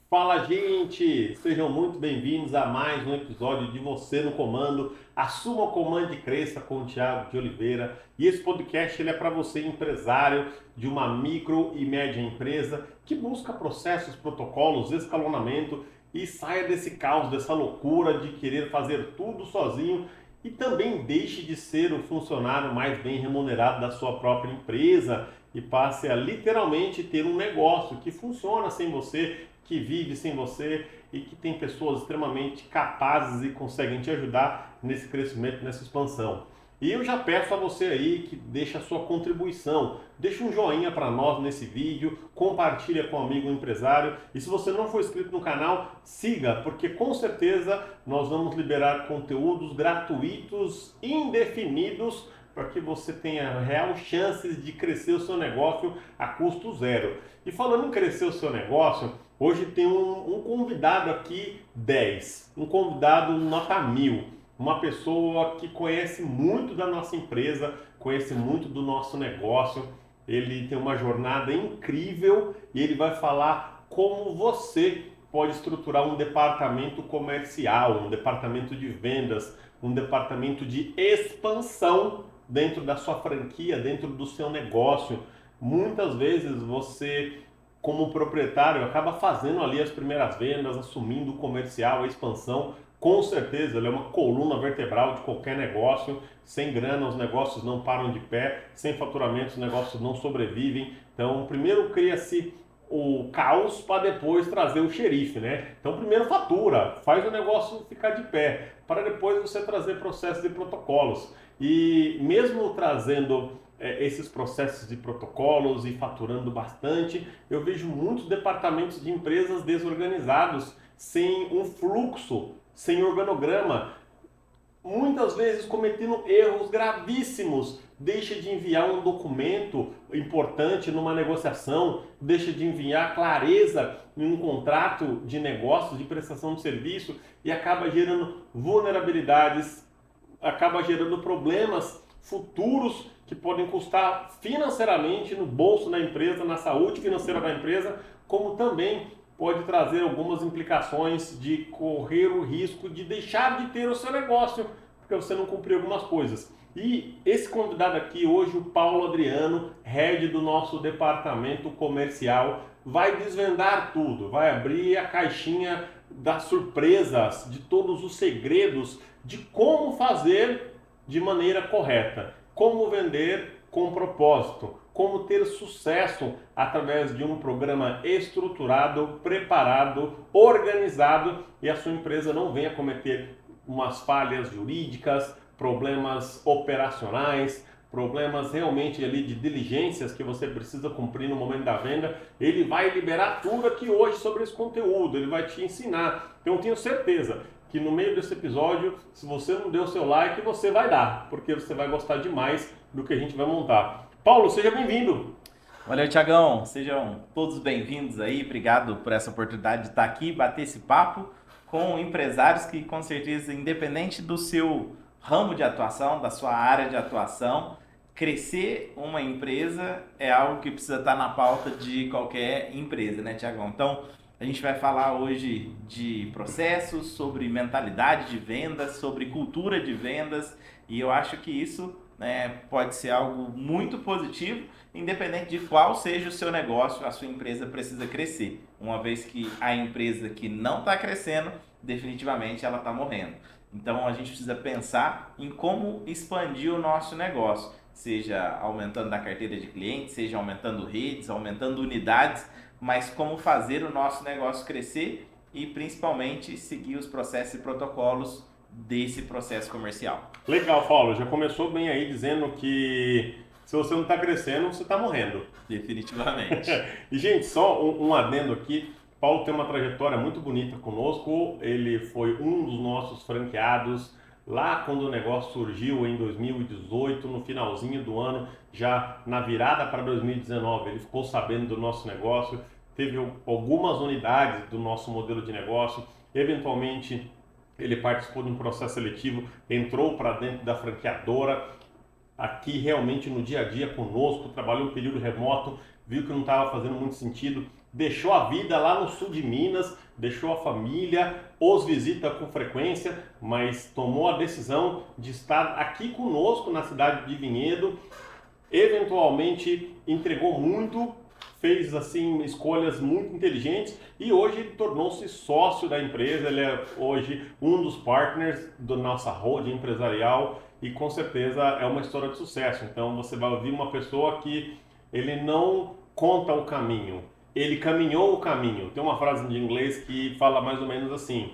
Fala, gente! Sejam muito bem-vindos a mais um episódio de Você no Comando. Assuma o comando e cresça com o Thiago de Oliveira. E esse podcast ele é para você, empresário de uma micro e média empresa que busca processos, protocolos, escalonamento e saia desse caos, dessa loucura de querer fazer tudo sozinho e também deixe de ser o funcionário mais bem remunerado da sua própria empresa e passe a literalmente ter um negócio que funciona sem você, que vive sem você e que tem pessoas extremamente capazes e conseguem te ajudar nesse crescimento, nessa expansão. E eu já peço a você aí que deixe a sua contribuição, deixe um joinha para nós nesse vídeo, compartilha com um amigo empresário e se você não for inscrito no canal, siga, porque com certeza nós vamos liberar conteúdos gratuitos, indefinidos, para que você tenha real chances de crescer o seu negócio a custo zero. E falando em crescer o seu negócio, hoje tem um convidado aqui 10, um convidado nota 1000, uma pessoa que conhece muito da nossa empresa, conhece muito do nosso negócio, ele tem uma jornada incrível e ele vai falar como você pode estruturar um departamento comercial, um departamento de vendas, um departamento de expansão dentro da sua franquia, dentro do seu negócio. Muitas vezes você, como proprietário, acaba fazendo ali as primeiras vendas, assumindo o comercial, a expansão. Com certeza, ele é uma coluna vertebral de qualquer negócio. Sem grana, os negócios não param de pé. Sem faturamento, os negócios não sobrevivem. Então, primeiro cria-se o caos para depois trazer o xerife, né? Então, primeiro fatura, faz o negócio ficar de pé, para depois você trazer processos e protocolos. E mesmo trazendo esses processos e protocolos e faturando bastante, eu vejo muitos departamentos de empresas desorganizados, sem um fluxo, sem organograma, muitas vezes cometendo erros gravíssimos. Deixa de enviar um documento importante numa negociação, deixa de enviar clareza em um contrato de negócios, de prestação de serviço e acaba gerando vulnerabilidades, acaba gerando problemas futuros que podem custar financeiramente no bolso da empresa, na saúde financeira da empresa, como também pode trazer algumas implicações de correr o risco de deixar de ter o seu negócio, porque você não cumpriu algumas coisas. E esse convidado aqui hoje, o Paulo Adriano, head do nosso departamento comercial, vai desvendar tudo, vai abrir a caixinha das surpresas, de todos os segredos de como fazer de maneira correta, como vender com propósito, como ter sucesso através de um programa estruturado, preparado, organizado e a sua empresa não venha cometer umas falhas jurídicas, problemas operacionais, problemas realmente ali de diligências que você precisa cumprir no momento da venda. Ele vai liberar tudo aqui hoje sobre esse conteúdo, ele vai te ensinar. Então eu tenho certeza que no meio desse episódio, se você não deu o seu like, você vai dar, porque você vai gostar demais do que a gente vai montar. Paulo, seja bem-vindo! Valeu, Tiagão. Sejam todos bem-vindos aí. Obrigado por essa oportunidade de estar aqui, bater esse papo com empresários que, com certeza, independente do seu ramo de atuação, da sua área de atuação, crescer uma empresa é algo que precisa estar na pauta de qualquer empresa, né, Tiagão? Então, a gente vai falar hoje de processos, sobre mentalidade de vendas, sobre cultura de vendas, e eu acho que isso, né, pode ser algo muito positivo, independente de qual seja o seu negócio, a sua empresa precisa crescer. Uma vez que a empresa que não está crescendo, definitivamente ela está morrendo. Então a gente precisa pensar em como expandir o nosso negócio, seja aumentando a carteira de clientes, seja aumentando redes, aumentando unidades, mas como fazer o nosso negócio crescer e principalmente seguir os processos e protocolos desse processo comercial. Legal, Paulo, já começou bem aí dizendo que se você não está crescendo, você está morrendo. Definitivamente. E, gente, só um adendo aqui. Paulo tem uma trajetória muito bonita conosco. Ele foi um dos nossos franqueados lá quando o negócio surgiu em 2018, no finalzinho do ano, já na virada para 2019. Ele ficou sabendo do nosso negócio, teve algumas unidades do nosso modelo de negócio. Eventualmente, ele participou de um processo seletivo, entrou para dentro da franqueadora, aqui realmente no dia a dia conosco, trabalhou um período remoto, viu que não estava fazendo muito sentido, deixou a vida lá no sul de Minas, deixou a família, os visita com frequência, mas tomou a decisão de estar aqui conosco na cidade de Vinhedo. Eventualmente entregou muito, fez assim escolhas muito inteligentes e hoje ele tornou-se sócio da empresa. Ele é hoje um dos partners da nossa holding empresarial e com certeza é uma história de sucesso. Então você vai ouvir uma pessoa que ele não conta o caminho, ele caminhou o caminho. Tem uma frase em inglês que fala mais ou menos assim: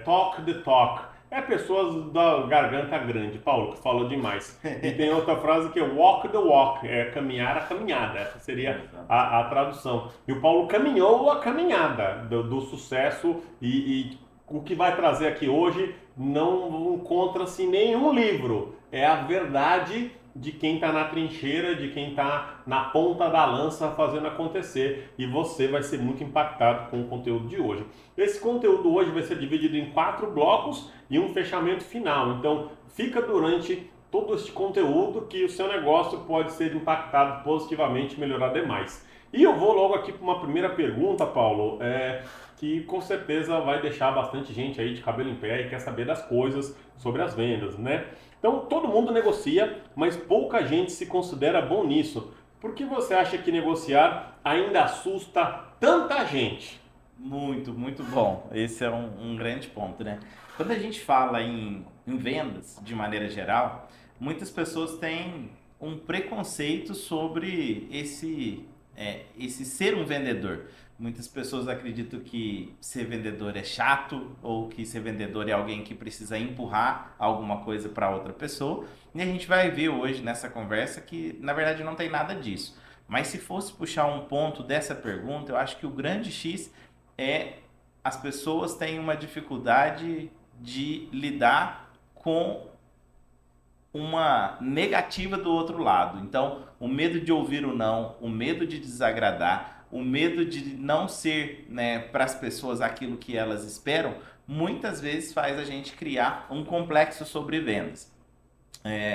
talk the talk. É pessoas da garganta grande, Paulo, que fala demais. E tem outra frase que é walk the walk, é caminhar a caminhada. Essa seria a tradução. E o Paulo caminhou a caminhada do sucesso e o que vai trazer aqui hoje não encontra-se em nenhum livro. É a verdade de quem está na trincheira, de quem está na ponta da lança fazendo acontecer. E você vai ser muito impactado com o conteúdo de hoje. Esse conteúdo hoje vai ser dividido em 4 blocos e um fechamento final. Então, fica durante todo este conteúdo que o seu negócio pode ser impactado positivamente e melhorar demais. E eu vou logo aqui para uma primeira pergunta, Paulo, que com certeza vai deixar bastante gente aí de cabelo em pé e quer saber das coisas sobre as vendas, né? Então, todo mundo negocia, mas pouca gente se considera bom nisso. Por que você acha que negociar ainda assusta tanta gente? Muito, muito bom. Esse é um grande ponto, né? Quando a gente fala em vendas, de maneira geral, muitas pessoas têm um preconceito sobre esse ser um vendedor. Muitas pessoas acreditam que ser vendedor é chato ou que ser vendedor é alguém que precisa empurrar alguma coisa para outra pessoa. E a gente vai ver hoje nessa conversa que, na verdade, não tem nada disso. Mas se fosse puxar um ponto dessa pergunta, eu acho que o grande X é as pessoas têm uma dificuldade de lidar com uma negativa do outro lado. Então, o medo de ouvir o não, o medo de desagradar, o medo de não ser, né, para as pessoas aquilo que elas esperam, muitas vezes faz a gente criar um complexo sobre vendas.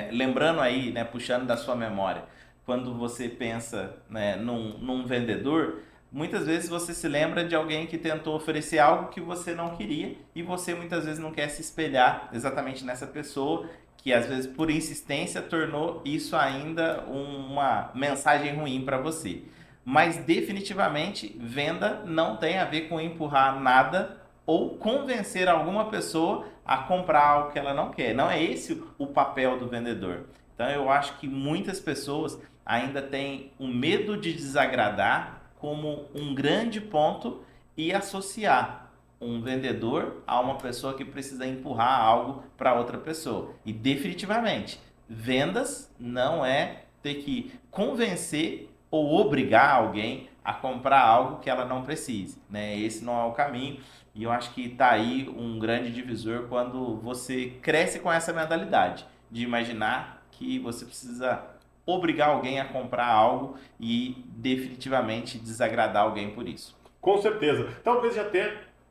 Lembrando aí, né, puxando da sua memória, quando você pensa, né, num vendedor, muitas vezes você se lembra de alguém que tentou oferecer algo que você não queria e você muitas vezes não quer se espelhar exatamente nessa pessoa que às vezes por insistência tornou isso ainda uma mensagem ruim para você. Mas definitivamente venda não tem a ver com empurrar nada ou convencer alguma pessoa a comprar algo que ela não quer. Não é esse o papel do vendedor. Então eu acho que muitas pessoas ainda têm o medo de desagradar como um grande ponto e associar um vendedor a uma pessoa que precisa empurrar algo para outra pessoa. E definitivamente, vendas não é ter que convencer ou obrigar alguém a comprar algo que ela não precise, né? Esse não é o caminho. E eu acho que está aí um grande divisor quando você cresce com essa mentalidade de imaginar que você precisa obrigar alguém a comprar algo e definitivamente desagradar alguém por isso. Com certeza. Talvez já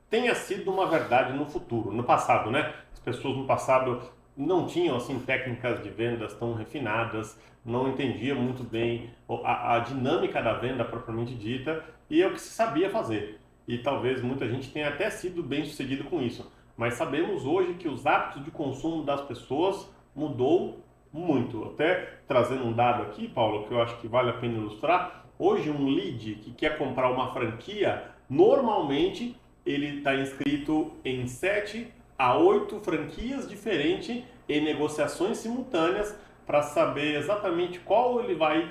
tenha sido uma verdade no futuro, no passado, né? As pessoas no passado não tinham assim técnicas de vendas tão refinadas, não entendiam muito bem a dinâmica da venda propriamente dita e é o que se sabia fazer. E talvez muita gente tenha até sido bem sucedido com isso. Mas sabemos hoje que os hábitos de consumo das pessoas mudou muito. Até trazendo um dado aqui, Paulo, que eu acho que vale a pena ilustrar. Hoje um lead que quer comprar uma franquia, normalmente ele está inscrito em 7 a 8 franquias diferentes em negociações simultâneas para saber exatamente qual ele vai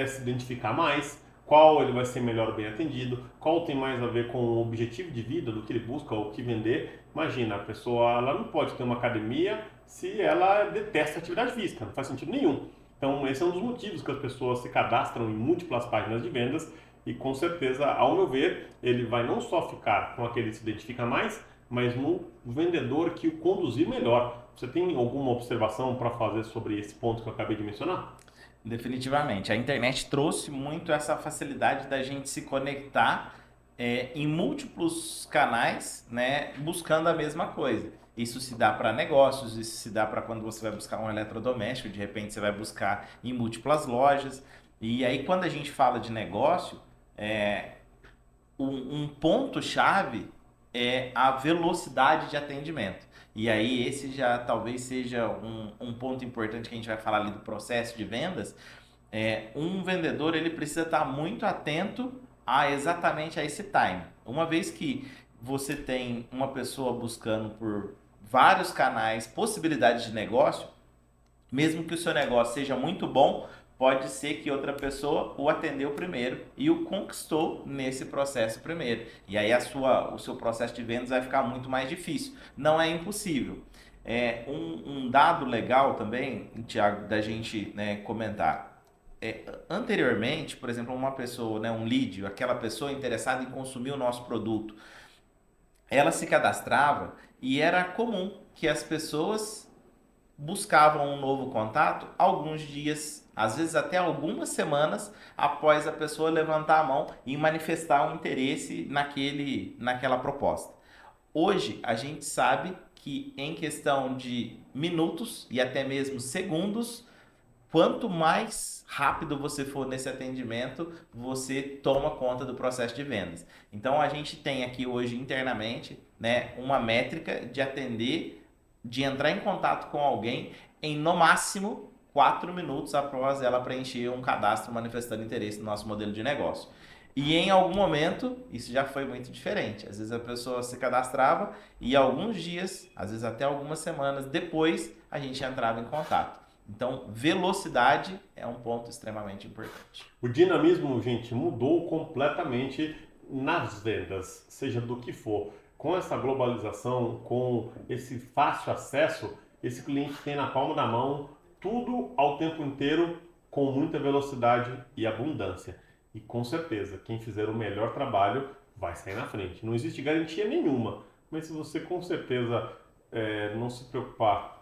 se identificar mais, qual ele vai ser melhor bem atendido, qual tem mais a ver com o objetivo de vida, do que ele busca ou o que vender. Imagina, a pessoa ela não pode ter uma academia se ela detesta atividade física, não faz sentido nenhum. Então, esse é um dos motivos que as pessoas se cadastram em múltiplas páginas de vendas e, com certeza, ao meu ver, ele vai não só ficar com aquele que se identifica mais, mas no vendedor que o conduzir melhor. Você tem alguma observação para fazer sobre esse ponto que eu acabei de mencionar? Definitivamente. A internet trouxe muito essa facilidade da gente se conectar em múltiplos canais, né, buscando a mesma coisa. Isso se dá para negócios, isso se dá para quando você vai buscar um eletrodoméstico, de repente você vai buscar em múltiplas lojas. E aí, quando a gente fala de negócio, um ponto-chave é a velocidade de atendimento. E aí, esse já talvez seja um ponto importante que a gente vai falar ali do processo de vendas. Um vendedor ele precisa estar muito atento a exatamente a esse time. Uma vez que você tem uma pessoa buscando por vários canais possibilidades de negócio, mesmo que o seu negócio seja muito bom, pode ser que outra pessoa o atendeu primeiro e o conquistou nesse processo primeiro. E aí o seu processo de vendas vai ficar muito mais difícil. Não é impossível. Um dado legal também, Thiago, da gente, né, comentar. Anteriormente, por exemplo, uma pessoa, né, um lead, aquela pessoa interessada em consumir o nosso produto, ela se cadastrava e era comum que as pessoas buscavam um novo contato alguns dias, às vezes até algumas semanas após a pessoa levantar a mão e manifestar um interesse naquela proposta. Hoje a gente sabe que em questão de minutos e até mesmo segundos, quanto mais rápido você for nesse atendimento, você toma conta do processo de vendas. Então a gente tem aqui hoje internamente, né, uma métrica de atender, de entrar em contato com alguém em no máximo 4 minutos após ela preencher um cadastro manifestando interesse no nosso modelo de negócio. E em algum momento, isso já foi muito diferente. Às vezes a pessoa se cadastrava e alguns dias, às vezes até algumas semanas depois, a gente entrava em contato. Então, velocidade é um ponto extremamente importante. O dinamismo, gente, mudou completamente nas vendas, seja do que for. Com essa globalização, com esse fácil acesso, esse cliente tem na palma da mão tudo ao tempo inteiro com muita velocidade e abundância. E com certeza, quem fizer o melhor trabalho vai sair na frente. Não existe garantia nenhuma, mas se você com certeza não se preocupar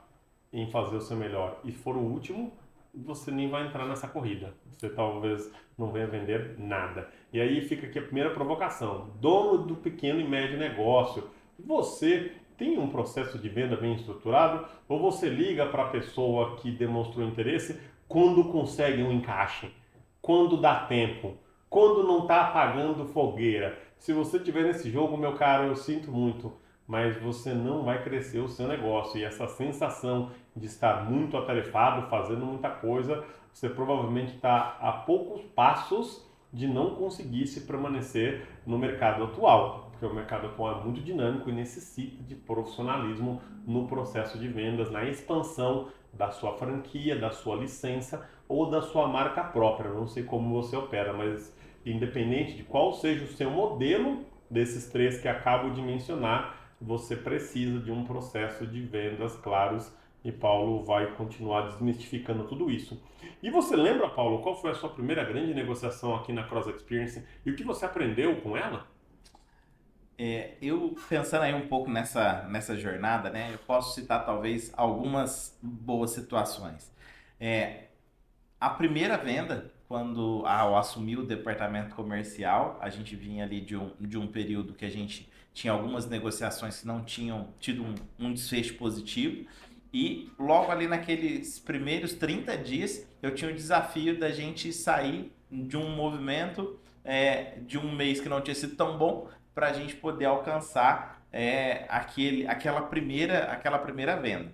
em fazer o seu melhor e for o último, você nem vai entrar nessa corrida. Você talvez não venha vender nada. E aí fica aqui a primeira provocação. Dono do pequeno e médio negócio, você tem um processo de venda bem estruturado ou você liga para a pessoa que demonstrou interesse quando consegue um encaixe, quando dá tempo, quando não está apagando fogueira? Se você estiver nesse jogo, meu caro, eu sinto muito, mas você não vai crescer o seu negócio. E essa sensação de estar muito atarefado, fazendo muita coisa, você provavelmente está a poucos passos de não conseguir se permanecer no mercado atual, porque o mercado atual é muito dinâmico e necessita de profissionalismo no processo de vendas, na expansão da sua franquia, da sua licença ou da sua marca própria. Eu não sei como você opera, mas independente de qual seja o seu modelo desses três que acabo de mencionar, você precisa de um processo de vendas claros e Paulo vai continuar desmistificando tudo isso. E você lembra, Paulo, qual foi a sua primeira grande negociação aqui na Cross Experience e o que você aprendeu com ela? Eu pensando aí um pouco nessa jornada, né, eu posso citar talvez algumas boas situações. É, a primeira venda, quando eu assumi o departamento comercial, a gente vinha ali de um período que a gente tinha algumas negociações que não tinham tido um desfecho positivo. E logo ali naqueles primeiros 30 dias, eu tinha o desafio da gente sair de um movimento de um mês que não tinha sido tão bom para a gente poder alcançar aquela primeira venda.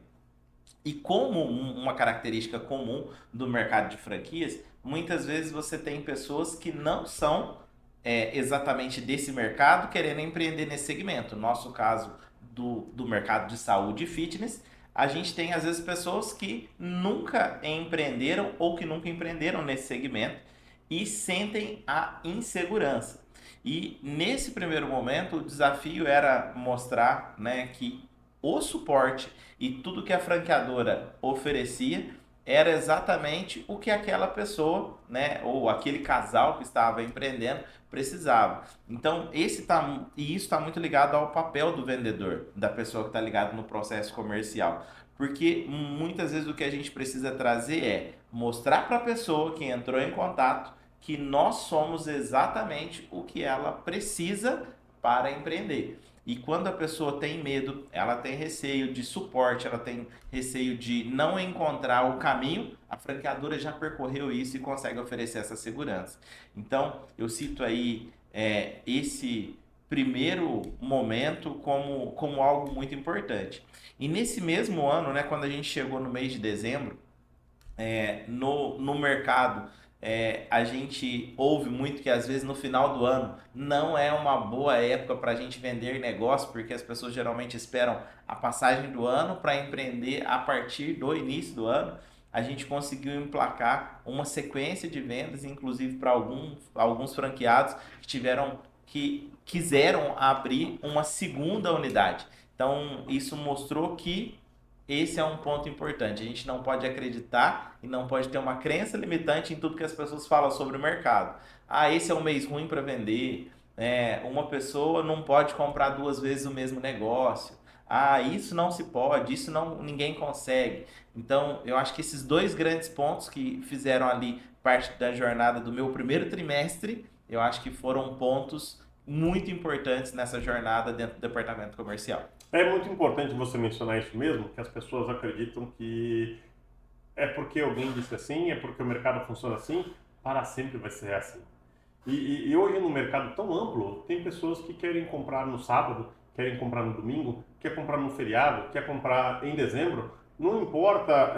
E como uma característica comum do mercado de franquias, muitas vezes você tem pessoas que não são exatamente desse mercado querendo empreender nesse segmento. No nosso caso do mercado de saúde e fitness, a gente tem às vezes pessoas que nunca empreenderam ou que nunca empreenderam nesse segmento e sentem a insegurança. E nesse primeiro momento, o desafio era mostrar, né, que o suporte e tudo que a franqueadora oferecia era exatamente o que aquela pessoa, né, ou aquele casal que estava empreendendo precisava. Então, isso está muito ligado ao papel do vendedor, da pessoa que está ligada no processo comercial. Porque muitas vezes o que a gente precisa trazer é mostrar para a pessoa que entrou em contato que nós somos exatamente o que ela precisa para empreender. E quando a pessoa tem medo, ela tem receio de suporte, ela tem receio de não encontrar o caminho, a franqueadora já percorreu isso e consegue oferecer essa segurança. Então, eu cito aí esse primeiro momento como algo muito importante. E nesse mesmo ano, né, quando a gente chegou no mês de dezembro, no mercado, a gente ouve muito que às vezes no final do ano não é uma boa época para a gente vender negócio, porque as pessoas geralmente esperam a passagem do ano para empreender a partir do início do ano. A gente conseguiu emplacar uma sequência de vendas, inclusive para alguns franqueados que quiseram abrir uma segunda unidade. Então, isso mostrou que esse é um ponto importante. A gente não pode acreditar e não pode ter uma crença limitante em tudo que as pessoas falam sobre o mercado. Ah, esse é um mês ruim para vender. Uma pessoa não pode comprar duas vezes o mesmo negócio. Ah, isso não se pode, isso não ninguém consegue. Então, eu acho que esses dois grandes pontos que fizeram ali parte da jornada do meu primeiro trimestre, eu acho que foram pontos muito importantes nessa jornada dentro do departamento comercial. É muito importante você mencionar isso mesmo, que as pessoas acreditam que é porque alguém disse assim, é porque o mercado funciona assim, para sempre vai ser assim. E hoje no mercado tão amplo, tem pessoas que querem comprar no sábado, querem comprar no domingo, quer comprar no feriado, quer comprar em dezembro. Não importa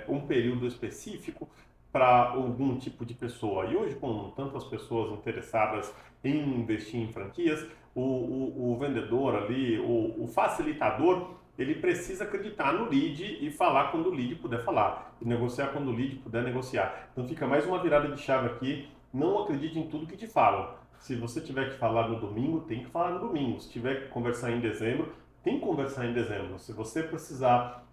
um período específico para algum tipo de pessoa. E hoje, com tantas pessoas interessadas em investir em franquias, o vendedor ali, o facilitador, ele precisa acreditar no lead e falar quando o lead puder falar, e negociar quando o lead puder negociar. Então fica mais uma virada de chave aqui. Não acredite em tudo que te falam. Se você tiver que falar no domingo, tem que falar no domingo. Se tiver que conversar em dezembro, tem que conversar em dezembro. Se você precisar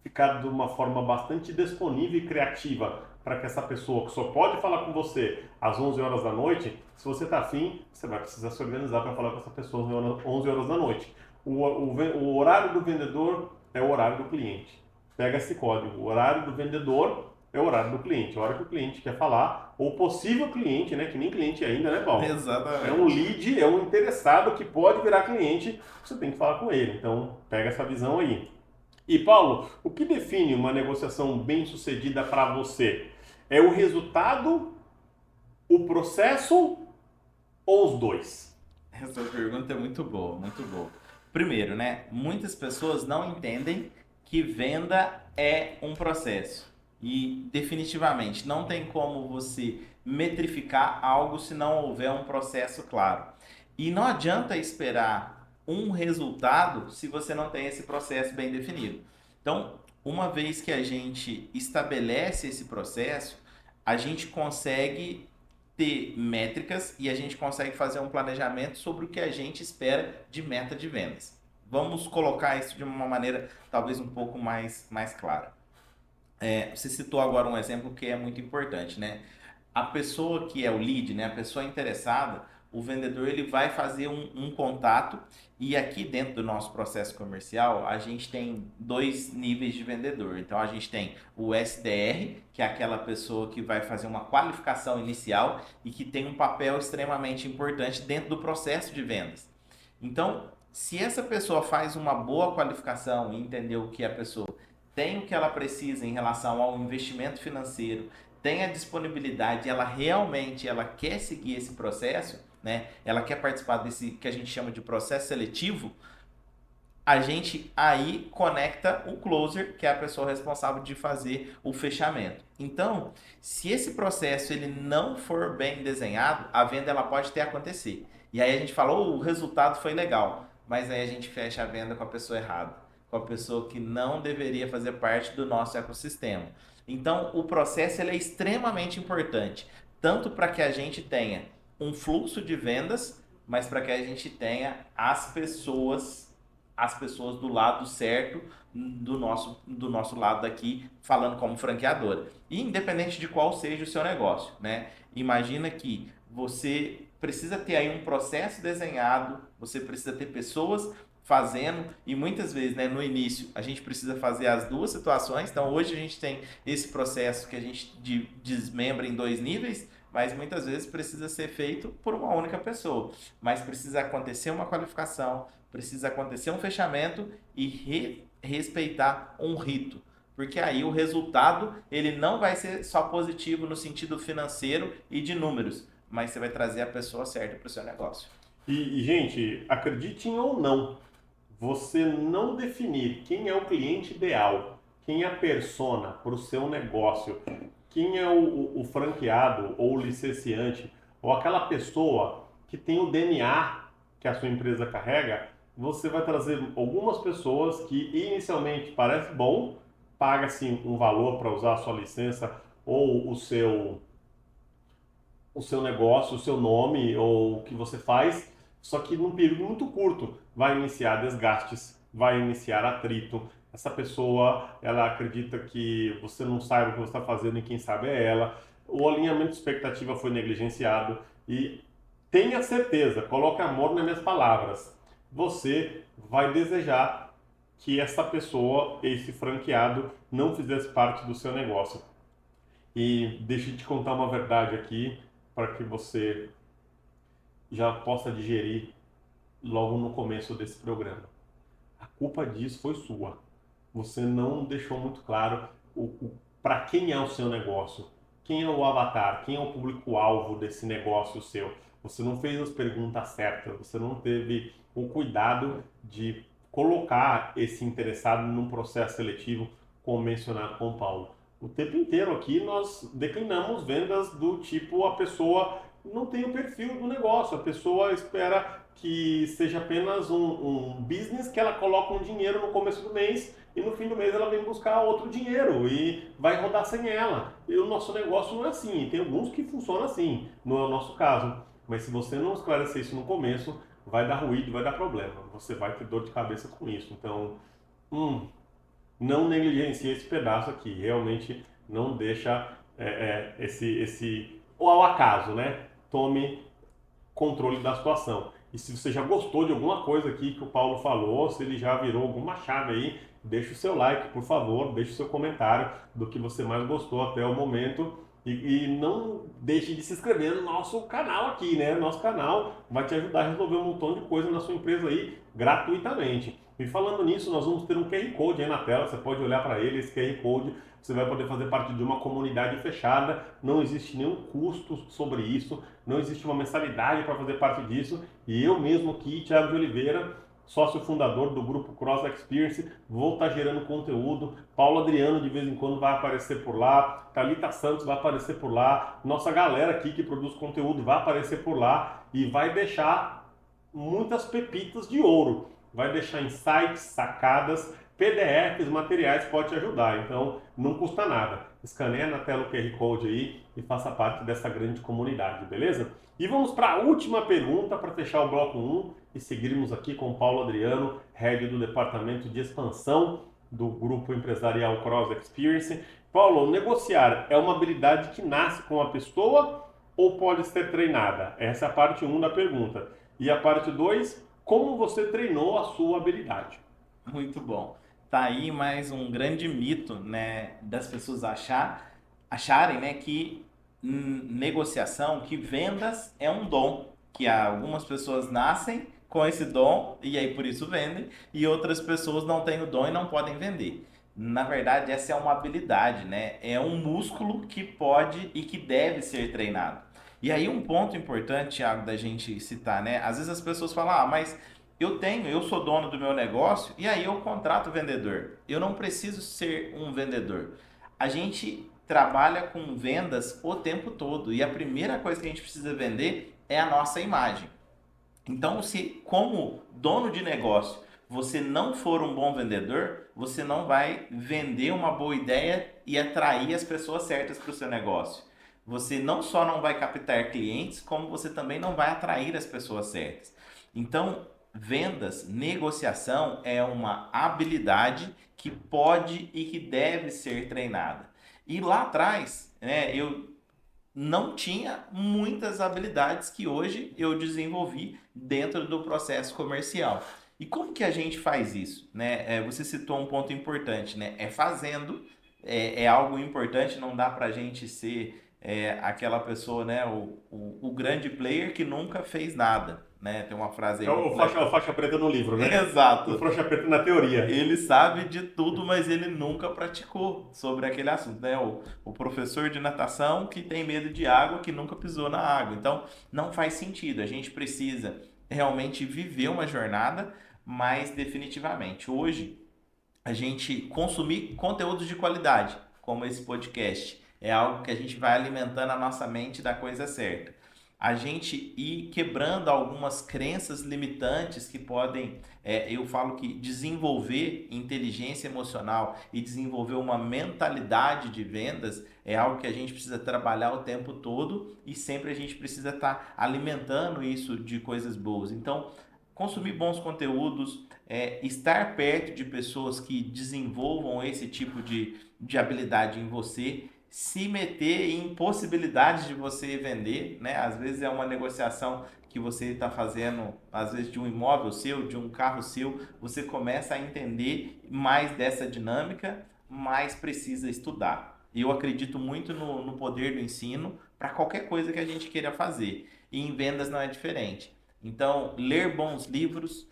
ficar de uma forma bastante disponível e criativa para que essa pessoa que só pode falar com você às 11 horas da noite, se você está afim, você vai precisar se organizar para falar com essa pessoa às 11 horas da noite. O horário do vendedor é o horário do cliente. Pega esse código. O horário do vendedor é o horário do cliente. A hora que o cliente quer falar, ou possível cliente, né? Que nem cliente ainda, né, Paulo? É um Exatamente. lead, é um interessado que pode virar cliente, você tem que falar com ele. Então, pega essa visão aí. E Paulo, o que define uma negociação bem-sucedida para você? É o resultado, o processo ou os dois? Essa pergunta é muito boa, muito boa. Primeiro, né? Muitas pessoas não entendem que venda é um processo. E definitivamente não tem como você metrificar algo se não houver um processo claro. E não adianta esperar um resultado se você não tem esse processo bem definido. Então, uma vez que a gente estabelece esse processo, a gente consegue ter métricas e a gente consegue fazer um planejamento sobre o que a gente espera de meta de vendas. Vamos colocar isso de uma maneira talvez um pouco mais clara. Você citou agora um exemplo que é muito importante, né? A pessoa que é o lead, né? A pessoa interessada, o vendedor ele vai fazer um contato e aqui dentro do nosso processo comercial a gente tem dois níveis de vendedor. Então a gente tem o SDR, que é aquela pessoa que vai fazer uma qualificação inicial e que tem um papel extremamente importante dentro do processo de vendas. Então, se essa pessoa faz uma boa qualificação e entendeu o que a pessoa tem o que ela precisa em relação ao investimento financeiro, tem a disponibilidade, ela quer seguir esse processo, né? Ela quer participar desse que a gente chama de processo seletivo, a gente aí conecta o closer, que é a pessoa responsável de fazer o fechamento. Então, se esse processo ele não for bem desenhado, a venda ela pode até acontecer. E aí a gente falou, o resultado foi legal, mas aí a gente fecha a venda com a pessoa errada, com a pessoa que não deveria fazer parte do nosso ecossistema. Então, o processo ele é extremamente importante, tanto para que a gente tenha um fluxo de vendas, mas para que a gente tenha as pessoas do lado certo do nosso lado daqui, falando como franqueadora. E independente de qual seja o seu negócio, né? Imagina que você precisa ter aí um processo desenhado, você precisa ter pessoas fazendo e muitas vezes, né, no início a gente precisa fazer as duas situações. Então hoje a gente tem esse processo que a gente desmembra em dois níveis, mas muitas vezes precisa ser feito por uma única pessoa. Mas precisa acontecer uma qualificação, precisa acontecer um fechamento e respeitar um rito. Porque aí o resultado ele não vai ser só positivo no sentido financeiro e de números, mas você vai trazer a pessoa certa para o seu negócio. Gente, acreditem ou não, você não definir quem é o cliente ideal, quem é a persona para o seu negócio, quem é o franqueado ou o licenciante, ou aquela pessoa que tem o DNA que a sua empresa carrega, você vai trazer algumas pessoas que inicialmente parece bom, paga-se um valor para usar a sua licença ou o seu negócio, o seu nome ou o que você faz, só que num período muito curto vai iniciar desgastes, vai iniciar atrito. Essa pessoa, ela acredita que você não sabe o que você está fazendo e quem sabe é ela. O alinhamento de expectativa foi negligenciado e tenha certeza, coloque amor nas minhas palavras. Você vai desejar que essa pessoa, esse franqueado, não fizesse parte do seu negócio. E deixa eu te contar uma verdade aqui para que você já possa digerir logo no começo desse programa. A culpa disso foi sua. Você não deixou muito claro para quem é o seu negócio, quem é o avatar, quem é o público-alvo desse negócio seu. Você não fez as perguntas certas, você não teve o cuidado de colocar esse interessado num processo seletivo, como mencionado com o Paulo. O tempo inteiro aqui nós declinamos vendas do tipo a pessoa não tem o perfil do negócio, a pessoa espera que seja apenas um business que ela coloca um dinheiro no começo do mês e no fim do mês ela vem buscar outro dinheiro e vai rodar sem ela. E o nosso negócio não é assim, tem alguns que funcionam assim, não é o nosso caso. Mas se você não esclarecer isso no começo, vai dar ruído, vai dar problema. Você vai ter dor de cabeça com isso. Então, não negligencie esse pedaço aqui. Realmente não deixa ou ao acaso, né? Tome controle da situação. E se você já gostou de alguma coisa aqui que o Paulo falou, se ele já virou alguma chave aí, deixa o seu like, por favor, deixa o seu comentário do que você mais gostou até o momento. E não deixe de se inscrever no nosso canal aqui, né? Nosso canal vai te ajudar a resolver um montão de coisa na sua empresa aí gratuitamente. E falando nisso, nós vamos ter um QR Code aí na tela, você pode olhar para ele, esse QR Code, você vai poder fazer parte de uma comunidade fechada, não existe nenhum custo sobre isso, não existe uma mensalidade para fazer parte disso, e eu mesmo aqui, Thiago de Oliveira, sócio fundador do grupo Cross Experience, vou estar gerando conteúdo. Paulo Adriano de vez em quando vai aparecer por lá, Thalita Santos vai aparecer por lá, nossa galera aqui que produz conteúdo vai aparecer por lá e vai deixar muitas pepitas de ouro, vai deixar insights, sacadas, PDFs, materiais, pode te ajudar, então não custa nada. Escaneia na tela o QR Code aí e faça parte dessa grande comunidade, beleza? E vamos para a última pergunta para fechar o bloco 1 e seguirmos aqui com o Paulo Adriano, head do departamento de expansão do grupo empresarial Cross Experience. Paulo, negociar é uma habilidade que nasce com a pessoa ou pode ser treinada? Essa é a parte 1 da pergunta. E a parte 2, como você treinou a sua habilidade? Muito bom. Tá aí mais um grande mito, né, das pessoas acharem, né, que negociação, que vendas é um dom, que algumas pessoas nascem com esse dom e aí por isso vendem, e outras pessoas não têm o dom e não podem vender. Na verdade, essa é uma habilidade, né? É um músculo que pode e que deve ser treinado. E aí um ponto importante, Thiago, da gente citar, né? Às vezes as pessoas falam, mas eu sou dono do meu negócio e aí eu contrato o vendedor. Eu não preciso ser um vendedor. A gente trabalha com vendas o tempo todo e a primeira coisa que a gente precisa vender é a nossa imagem. Então, se como dono de negócio você não for um bom vendedor, você não vai vender uma boa ideia e atrair as pessoas certas para o seu negócio. Você não só não vai captar clientes, como você também não vai atrair as pessoas certas. Então, vendas, negociação é uma habilidade que pode e que deve ser treinada. E lá atrás, né, eu não tinha muitas habilidades que hoje eu desenvolvi dentro do processo comercial. E como que a gente faz isso, né? Você citou um ponto importante, né? É fazendo, é algo importante, não dá pra gente ser aquela pessoa, né? O grande player que nunca fez nada. né? Tem uma frase aí É muito o faixa preta no livro, né? Exato. O faixa preta na teoria. Ele sabe de tudo, mas ele nunca praticou sobre aquele assunto, né? O professor de natação que tem medo de água, que nunca pisou na água. Então, não faz sentido. A gente precisa realmente viver uma jornada, mas definitivamente, hoje, a gente consumir conteúdos de qualidade, como esse podcast, é algo que a gente vai alimentando a nossa mente da coisa certa. A gente ir quebrando algumas crenças limitantes que podem, eu falo que desenvolver inteligência emocional e desenvolver uma mentalidade de vendas é algo que a gente precisa trabalhar o tempo todo e sempre a gente precisa estar alimentando isso de coisas boas. Então, consumir bons conteúdos, estar perto de pessoas que desenvolvam esse tipo de habilidade em você, se meter em possibilidades de você vender, né? Às vezes é uma negociação que você está fazendo, às vezes de um imóvel seu, de um carro seu, você começa a entender mais dessa dinâmica, mas precisa estudar. E eu acredito muito no poder do ensino para qualquer coisa que a gente queira fazer. E em vendas não é diferente. Então, ler bons livros,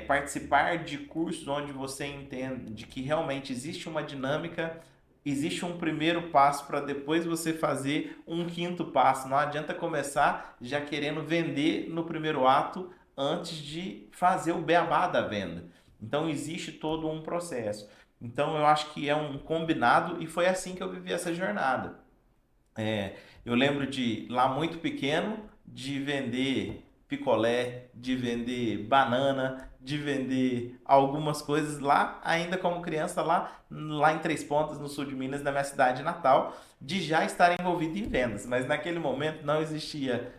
participar de cursos onde você entende que realmente existe uma dinâmica, existe um primeiro passo para depois você fazer um quinto passo. Não adianta começar já querendo vender no primeiro ato antes de fazer o beabá da venda. Então, existe todo um processo. Então, eu acho que é um combinado e foi assim que eu vivi essa jornada. Eu lembro de lá muito pequeno de vender picolé, de vender banana, de vender algumas coisas lá, ainda como criança lá em Três Pontas, no sul de Minas, na minha cidade natal, de já estar envolvido em vendas, mas naquele momento não existia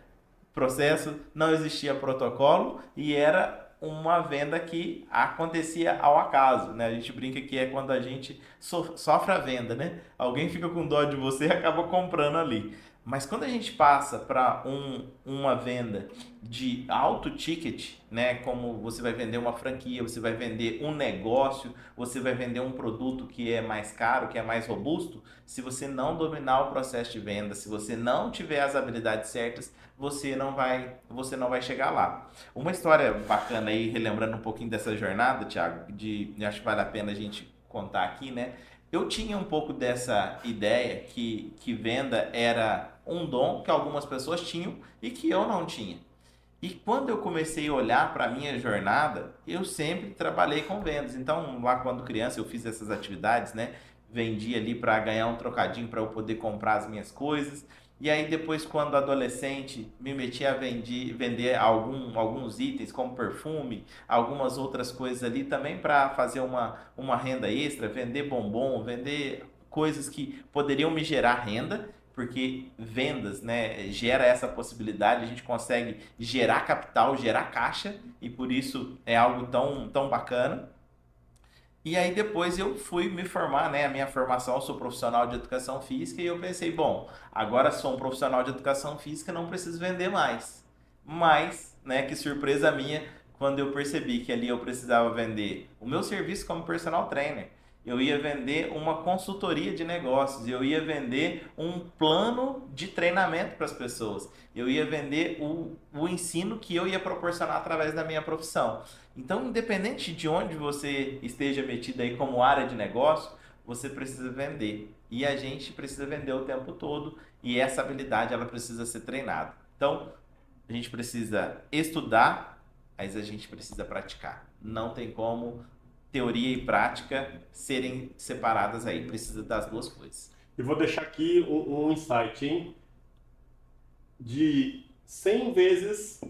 processo, não existia protocolo e era uma venda que acontecia ao acaso, né? A gente brinca que é quando a gente sofre a venda, né? Alguém fica com dó de você e acaba comprando ali. Mas quando a gente passa para uma venda de alto ticket, né? Como você vai vender uma franquia, você vai vender um negócio, você vai vender um produto que é mais caro, que é mais robusto, se você não dominar o processo de venda, se você não tiver as habilidades certas, você não vai chegar lá. Uma história bacana aí, relembrando um pouquinho dessa jornada, Thiago, eu acho que vale a pena a gente contar aqui, né? Eu tinha um pouco dessa ideia que venda era um dom que algumas pessoas tinham e que eu não tinha. E quando eu comecei a olhar para a minha jornada, eu sempre trabalhei com vendas. Então, lá quando criança, eu fiz essas atividades, né? Vendi ali para ganhar um trocadinho para eu poder comprar as minhas coisas. E aí, depois, quando adolescente, me meti a vender alguns itens, como perfume, algumas outras coisas ali também para fazer uma renda extra, vender bombom, vender coisas que poderiam me gerar renda porque vendas, né, gera essa possibilidade, a gente consegue gerar capital, gerar caixa, e por isso é algo tão, tão bacana. E aí depois eu fui me formar, né, a minha formação, eu sou profissional de educação física, e eu pensei, bom, agora sou um profissional de educação física, não preciso vender mais. Mas, né, que surpresa minha, quando eu percebi que ali eu precisava vender o meu serviço como personal trainer, eu ia vender uma consultoria de negócios, eu ia vender um plano de treinamento para as pessoas, eu ia vender o ensino que eu ia proporcionar através da minha profissão. Então, independente de onde você esteja metido aí como área de negócio, você precisa vender. E a gente precisa vender o tempo todo e essa habilidade ela precisa ser treinada. Então, a gente precisa estudar, mas a gente precisa praticar. Não tem como teoria e prática serem separadas aí, precisa das duas coisas. E vou deixar aqui um insight, hein? De 100 vezes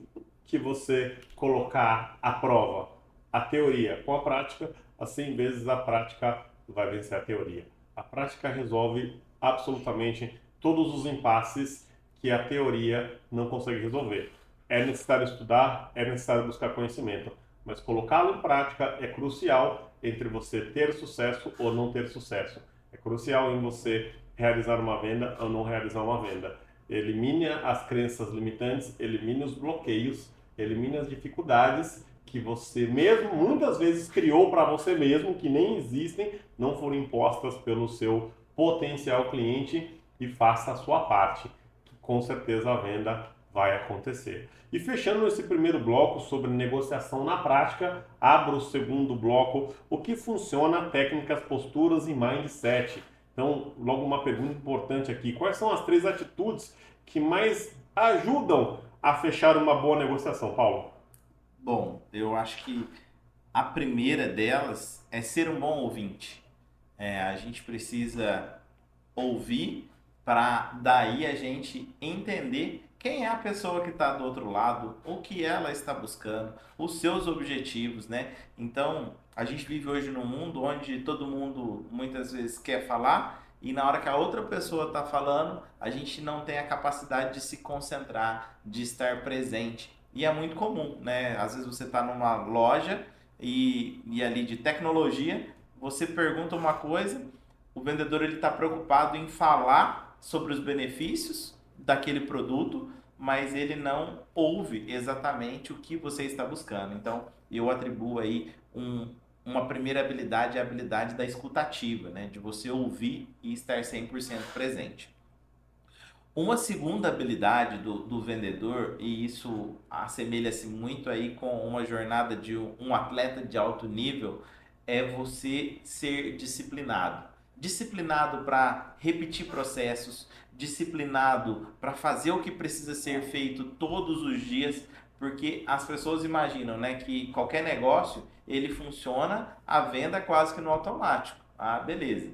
que você colocar à prova a teoria com a prática, as 100 vezes a prática vai vencer a teoria. A prática resolve absolutamente todos os impasses que a teoria não consegue resolver. É necessário estudar, é necessário buscar conhecimento, mas colocá-lo em prática é crucial entre você ter sucesso ou não ter sucesso. É crucial em você realizar uma venda ou não realizar uma venda. Elimine as crenças limitantes, elimine os bloqueios, elimine as dificuldades que você mesmo muitas vezes criou para você mesmo, que nem existem, não foram impostas pelo seu potencial cliente, e faça a sua parte. Com certeza a venda vai acontecer. E fechando esse primeiro bloco sobre negociação na prática, abro o segundo bloco, o que funciona, técnicas, posturas e mindset. Então, logo uma pergunta importante aqui, quais são as 3 atitudes que mais ajudam a fechar uma boa negociação, Paulo? Bom, eu acho que a primeira delas é ser um bom ouvinte. A gente precisa ouvir para daí a gente entender quem é a pessoa que está do outro lado, o que ela está buscando, os seus objetivos, né? Então, a gente vive hoje num mundo onde todo mundo muitas vezes quer falar e na hora que a outra pessoa está falando, a gente não tem a capacidade de se concentrar, de estar presente. E é muito comum, né? Às vezes você está numa loja e ali de tecnologia, você pergunta uma coisa, o vendedor ele está preocupado em falar sobre os benefícios daquele produto, mas ele não ouve exatamente o que você está buscando. Então, eu atribuo aí uma primeira habilidade, a habilidade da escutativa, né? De você ouvir e estar 100% presente. Uma segunda habilidade do vendedor, e isso assemelha-se muito aí com uma jornada de um atleta de alto nível, é você ser disciplinado. Disciplinado para repetir processos, disciplinado para fazer o que precisa ser feito todos os dias, porque as pessoas imaginam, né, que qualquer negócio ele funciona a venda quase que no automático. Ah, beleza.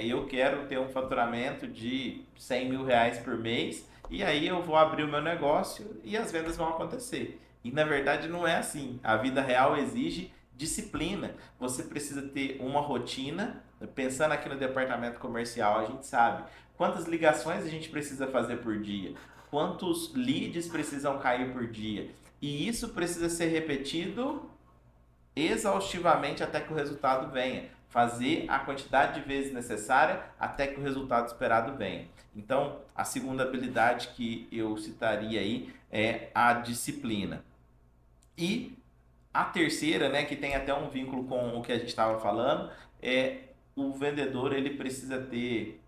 Eu quero ter um faturamento de 100 mil reais por mês e aí eu vou abrir o meu negócio e as vendas vão acontecer. E na verdade não é assim. A vida real exige disciplina. Você precisa ter uma rotina. Pensando aqui no departamento comercial, a gente sabe quantas ligações a gente precisa fazer por dia, quantos leads precisam cair por dia. E isso precisa ser repetido exaustivamente até que o resultado venha. Fazer a quantidade de vezes necessária até que o resultado esperado venha. Então, a segunda habilidade que eu citaria aí é a disciplina. E a terceira, né, que tem até um vínculo com o que a gente estava falando, é o vendedor ele precisa ter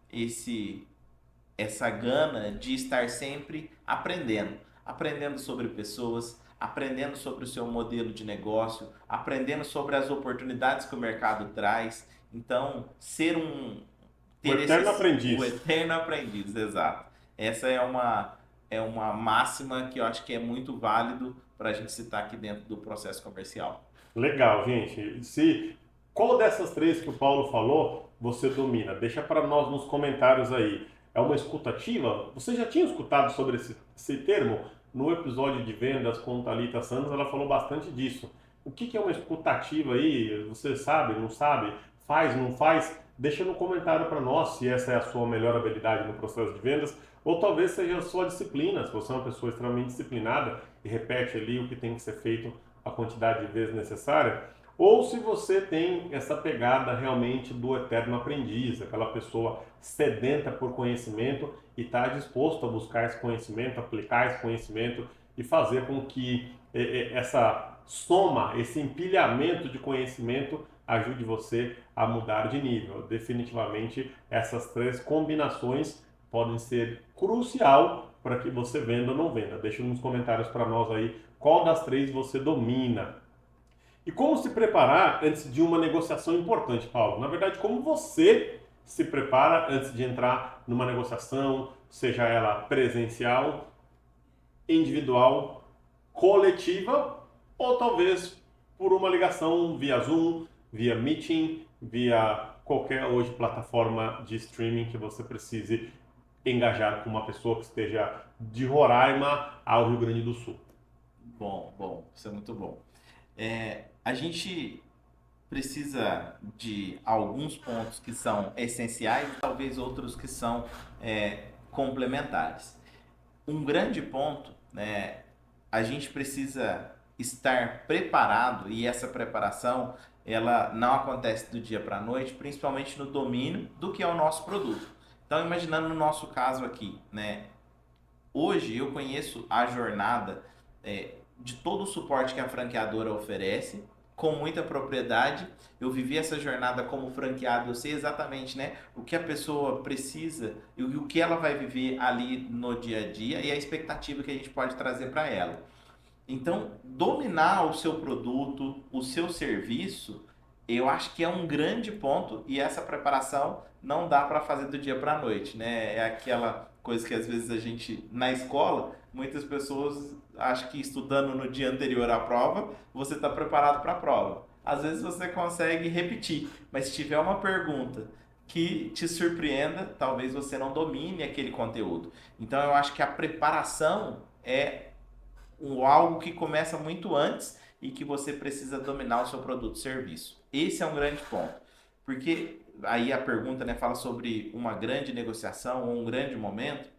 essa gana de estar sempre aprendendo, aprendendo sobre pessoas, aprendendo sobre o seu modelo de negócio, aprendendo sobre as oportunidades que o mercado traz. Então, O ter eterno o aprendiz. eterno aprendiz, exato. Essa é uma máxima que eu acho que é muito válido para a gente citar aqui dentro do processo comercial. Legal, gente. Se qual dessas 3 que o Paulo falou você domina? Deixa para nós nos comentários aí. É uma escutativa? Você já tinha escutado sobre esse termo? No episódio de vendas com Thalita Santos, ela falou bastante disso. O que é uma escutativa aí? Você sabe, não sabe? Faz, não faz? Deixa no comentário para nós se essa é a sua melhor habilidade no processo de vendas, ou talvez seja a sua disciplina, se você é uma pessoa extremamente disciplinada e repete ali o que tem que ser feito a quantidade de vezes necessária, ou se você tem essa pegada realmente do eterno aprendiz, aquela pessoa sedenta por conhecimento e está disposto a buscar esse conhecimento, aplicar esse conhecimento e fazer com que essa soma, esse empilhamento de conhecimento ajude você a mudar de nível. Definitivamente, essas 3 combinações podem ser crucial para que você venda ou não venda. Deixa nos comentários para nós aí qual das 3 você domina. E como se preparar antes de uma negociação importante, Paulo? Na verdade, como você se prepara antes de entrar numa negociação, seja ela presencial, individual, coletiva ou talvez por uma ligação via Zoom, via Meeting, via qualquer hoje plataforma de streaming que você precise engajar com uma pessoa que esteja de Roraima ao Rio Grande do Sul. Bom, isso é muito bom. A gente precisa de alguns pontos que são essenciais e talvez outros que são complementares. Um grande ponto, né, a gente precisa estar preparado e essa preparação ela não acontece do dia para a noite, principalmente no domínio do que é o nosso produto. Então, imaginando no nosso caso aqui, né, hoje eu conheço a jornada de todo o suporte que a franqueadora oferece, com muita propriedade. Eu vivi essa jornada como franqueado, eu sei exatamente, né, o que a pessoa precisa e o que ela vai viver ali no dia a dia e a expectativa que a gente pode trazer para ela. Então, dominar o seu produto, o seu serviço, eu acho que é um grande ponto e essa preparação não dá para fazer do dia para a noite, né? É aquela coisa que às vezes a gente, na escola, muitas pessoas acham que estudando no dia anterior à prova, você está preparado para a prova. Às vezes você consegue repetir, mas se tiver uma pergunta que te surpreenda, talvez você não domine aquele conteúdo. Então, eu acho que a preparação é algo que começa muito antes e que você precisa dominar o seu produto ou serviço. Esse é um grande ponto. Porque aí a pergunta, né, fala sobre uma grande negociação ou um grande momento.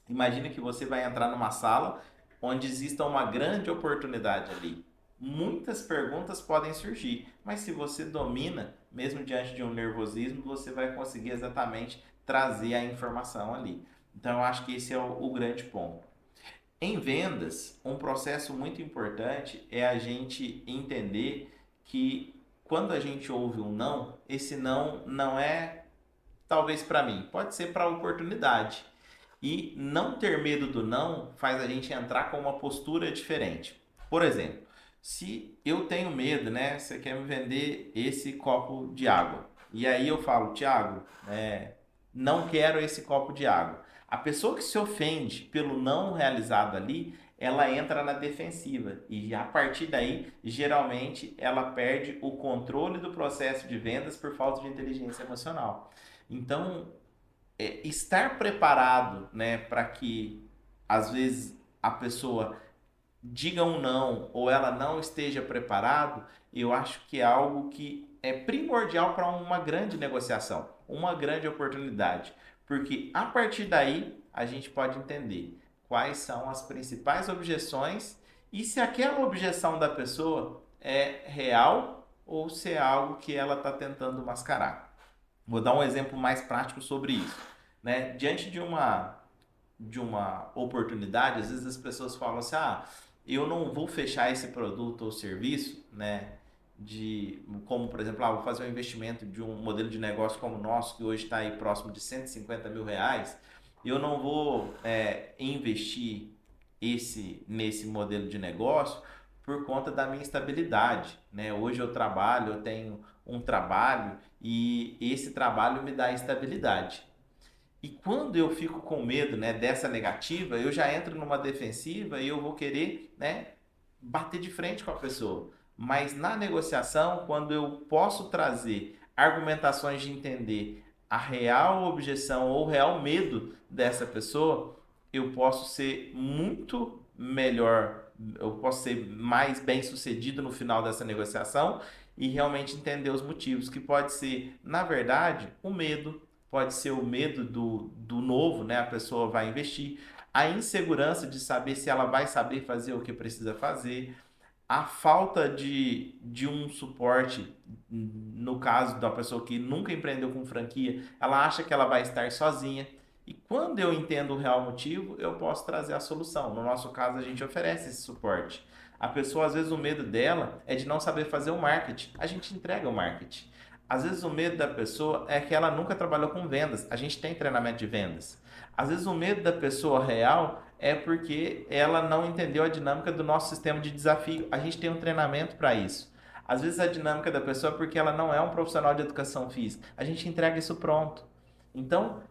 Imagina que você vai entrar numa sala onde exista uma grande oportunidade ali. Muitas perguntas podem surgir, mas se você domina, mesmo diante de um nervosismo, você vai conseguir exatamente trazer a informação ali. Então, eu acho que esse é o grande ponto. Em vendas, um processo muito importante é a gente entender que quando a gente ouve um não, esse não é talvez para mim, pode ser para a oportunidade. E não ter medo do não faz a gente entrar com uma postura diferente. Por exemplo, se eu tenho medo, né? Você quer me vender esse copo de água. E aí eu falo, Thiago, não quero esse copo de água. A pessoa que se ofende pelo não realizado ali, ela entra na defensiva. E a partir daí, geralmente, ela perde o controle do processo de vendas por falta de inteligência emocional. Então, estar preparado, né, para que às vezes a pessoa diga um não ou ela não esteja preparado, eu acho que é algo que é primordial para uma grande negociação, uma grande oportunidade, porque a partir daí a gente pode entender quais são as principais objeções e se aquela objeção da pessoa é real ou se é algo que ela está tentando mascarar. Vou dar um exemplo mais prático sobre isso, né? Diante de uma oportunidade, às vezes as pessoas falam assim, eu não vou fechar esse produto ou serviço, né? Como, por exemplo, vou fazer um investimento de um modelo de negócio como o nosso, que hoje está aí próximo de 150 mil reais, eu não vou investir nesse modelo de negócio por conta da minha estabilidade, né? Hoje eu tenho um trabalho e esse trabalho me dá estabilidade. E quando eu fico com medo, né, dessa negativa, eu já entro numa defensiva e eu vou querer, né, bater de frente com a pessoa. Mas na negociação, quando eu posso trazer argumentações de entender a real objeção ou o real medo dessa pessoa, eu posso ser muito melhor, eu posso ser mais bem sucedido no final dessa negociação e realmente entender os motivos, que pode ser, na verdade, o medo, pode ser o medo do novo, né? A pessoa vai investir, a insegurança de saber se ela vai saber fazer o que precisa fazer, a falta de um suporte, no caso da pessoa que nunca empreendeu com franquia, ela acha que ela vai estar sozinha. E quando eu entendo o real motivo, eu posso trazer a solução. No nosso caso, a gente oferece esse suporte. A pessoa, às vezes, o medo dela é de não saber fazer o marketing. A gente entrega o marketing. Às vezes, o medo da pessoa é que ela nunca trabalhou com vendas. A gente tem treinamento de vendas. Às vezes, o medo da pessoa real é porque ela não entendeu a dinâmica do nosso sistema de desafio. A gente tem um treinamento para isso. Às vezes, a dinâmica da pessoa é porque ela não é um profissional de educação física. A gente entrega isso pronto. Então,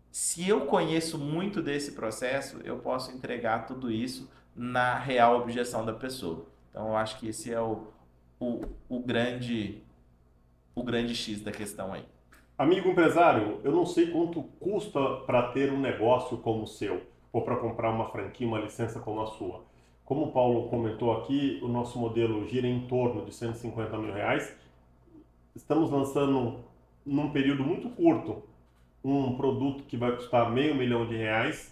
se eu conheço muito desse processo, eu posso entregar tudo isso na real objeção da pessoa. Então, eu acho que esse é o, o grande, o grande X da questão aí. Amigo empresário, eu não sei quanto custa para ter um negócio como o seu, ou para comprar uma franquia, uma licença como a sua. Como o Paulo comentou aqui, o nosso modelo gira em torno de 150 mil reais. Estamos lançando, num período muito curto, um produto que vai custar R$ 500.000,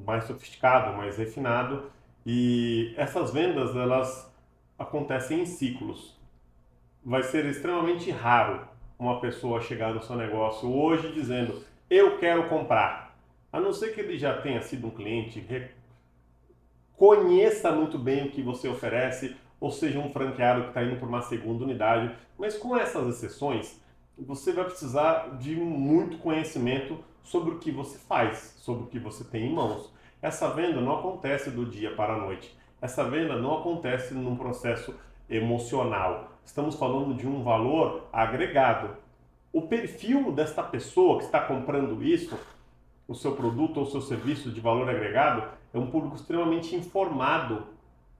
mais sofisticado, mais refinado. E essas vendas, elas acontecem em ciclos. Vai ser extremamente raro uma pessoa chegar no seu negócio hoje dizendo, eu quero comprar. A não ser que ele já tenha sido um cliente, conheça muito bem o que você oferece, ou seja um franqueado que está indo para uma segunda unidade. Mas com essas exceções, você vai precisar de muito conhecimento sobre o que você faz, sobre o que você tem em mãos. Essa venda não acontece do dia para a noite. Essa venda não acontece num processo emocional. Estamos falando de um valor agregado. O perfil desta pessoa que está comprando isso, o seu produto ou o seu serviço de valor agregado, é um público extremamente informado,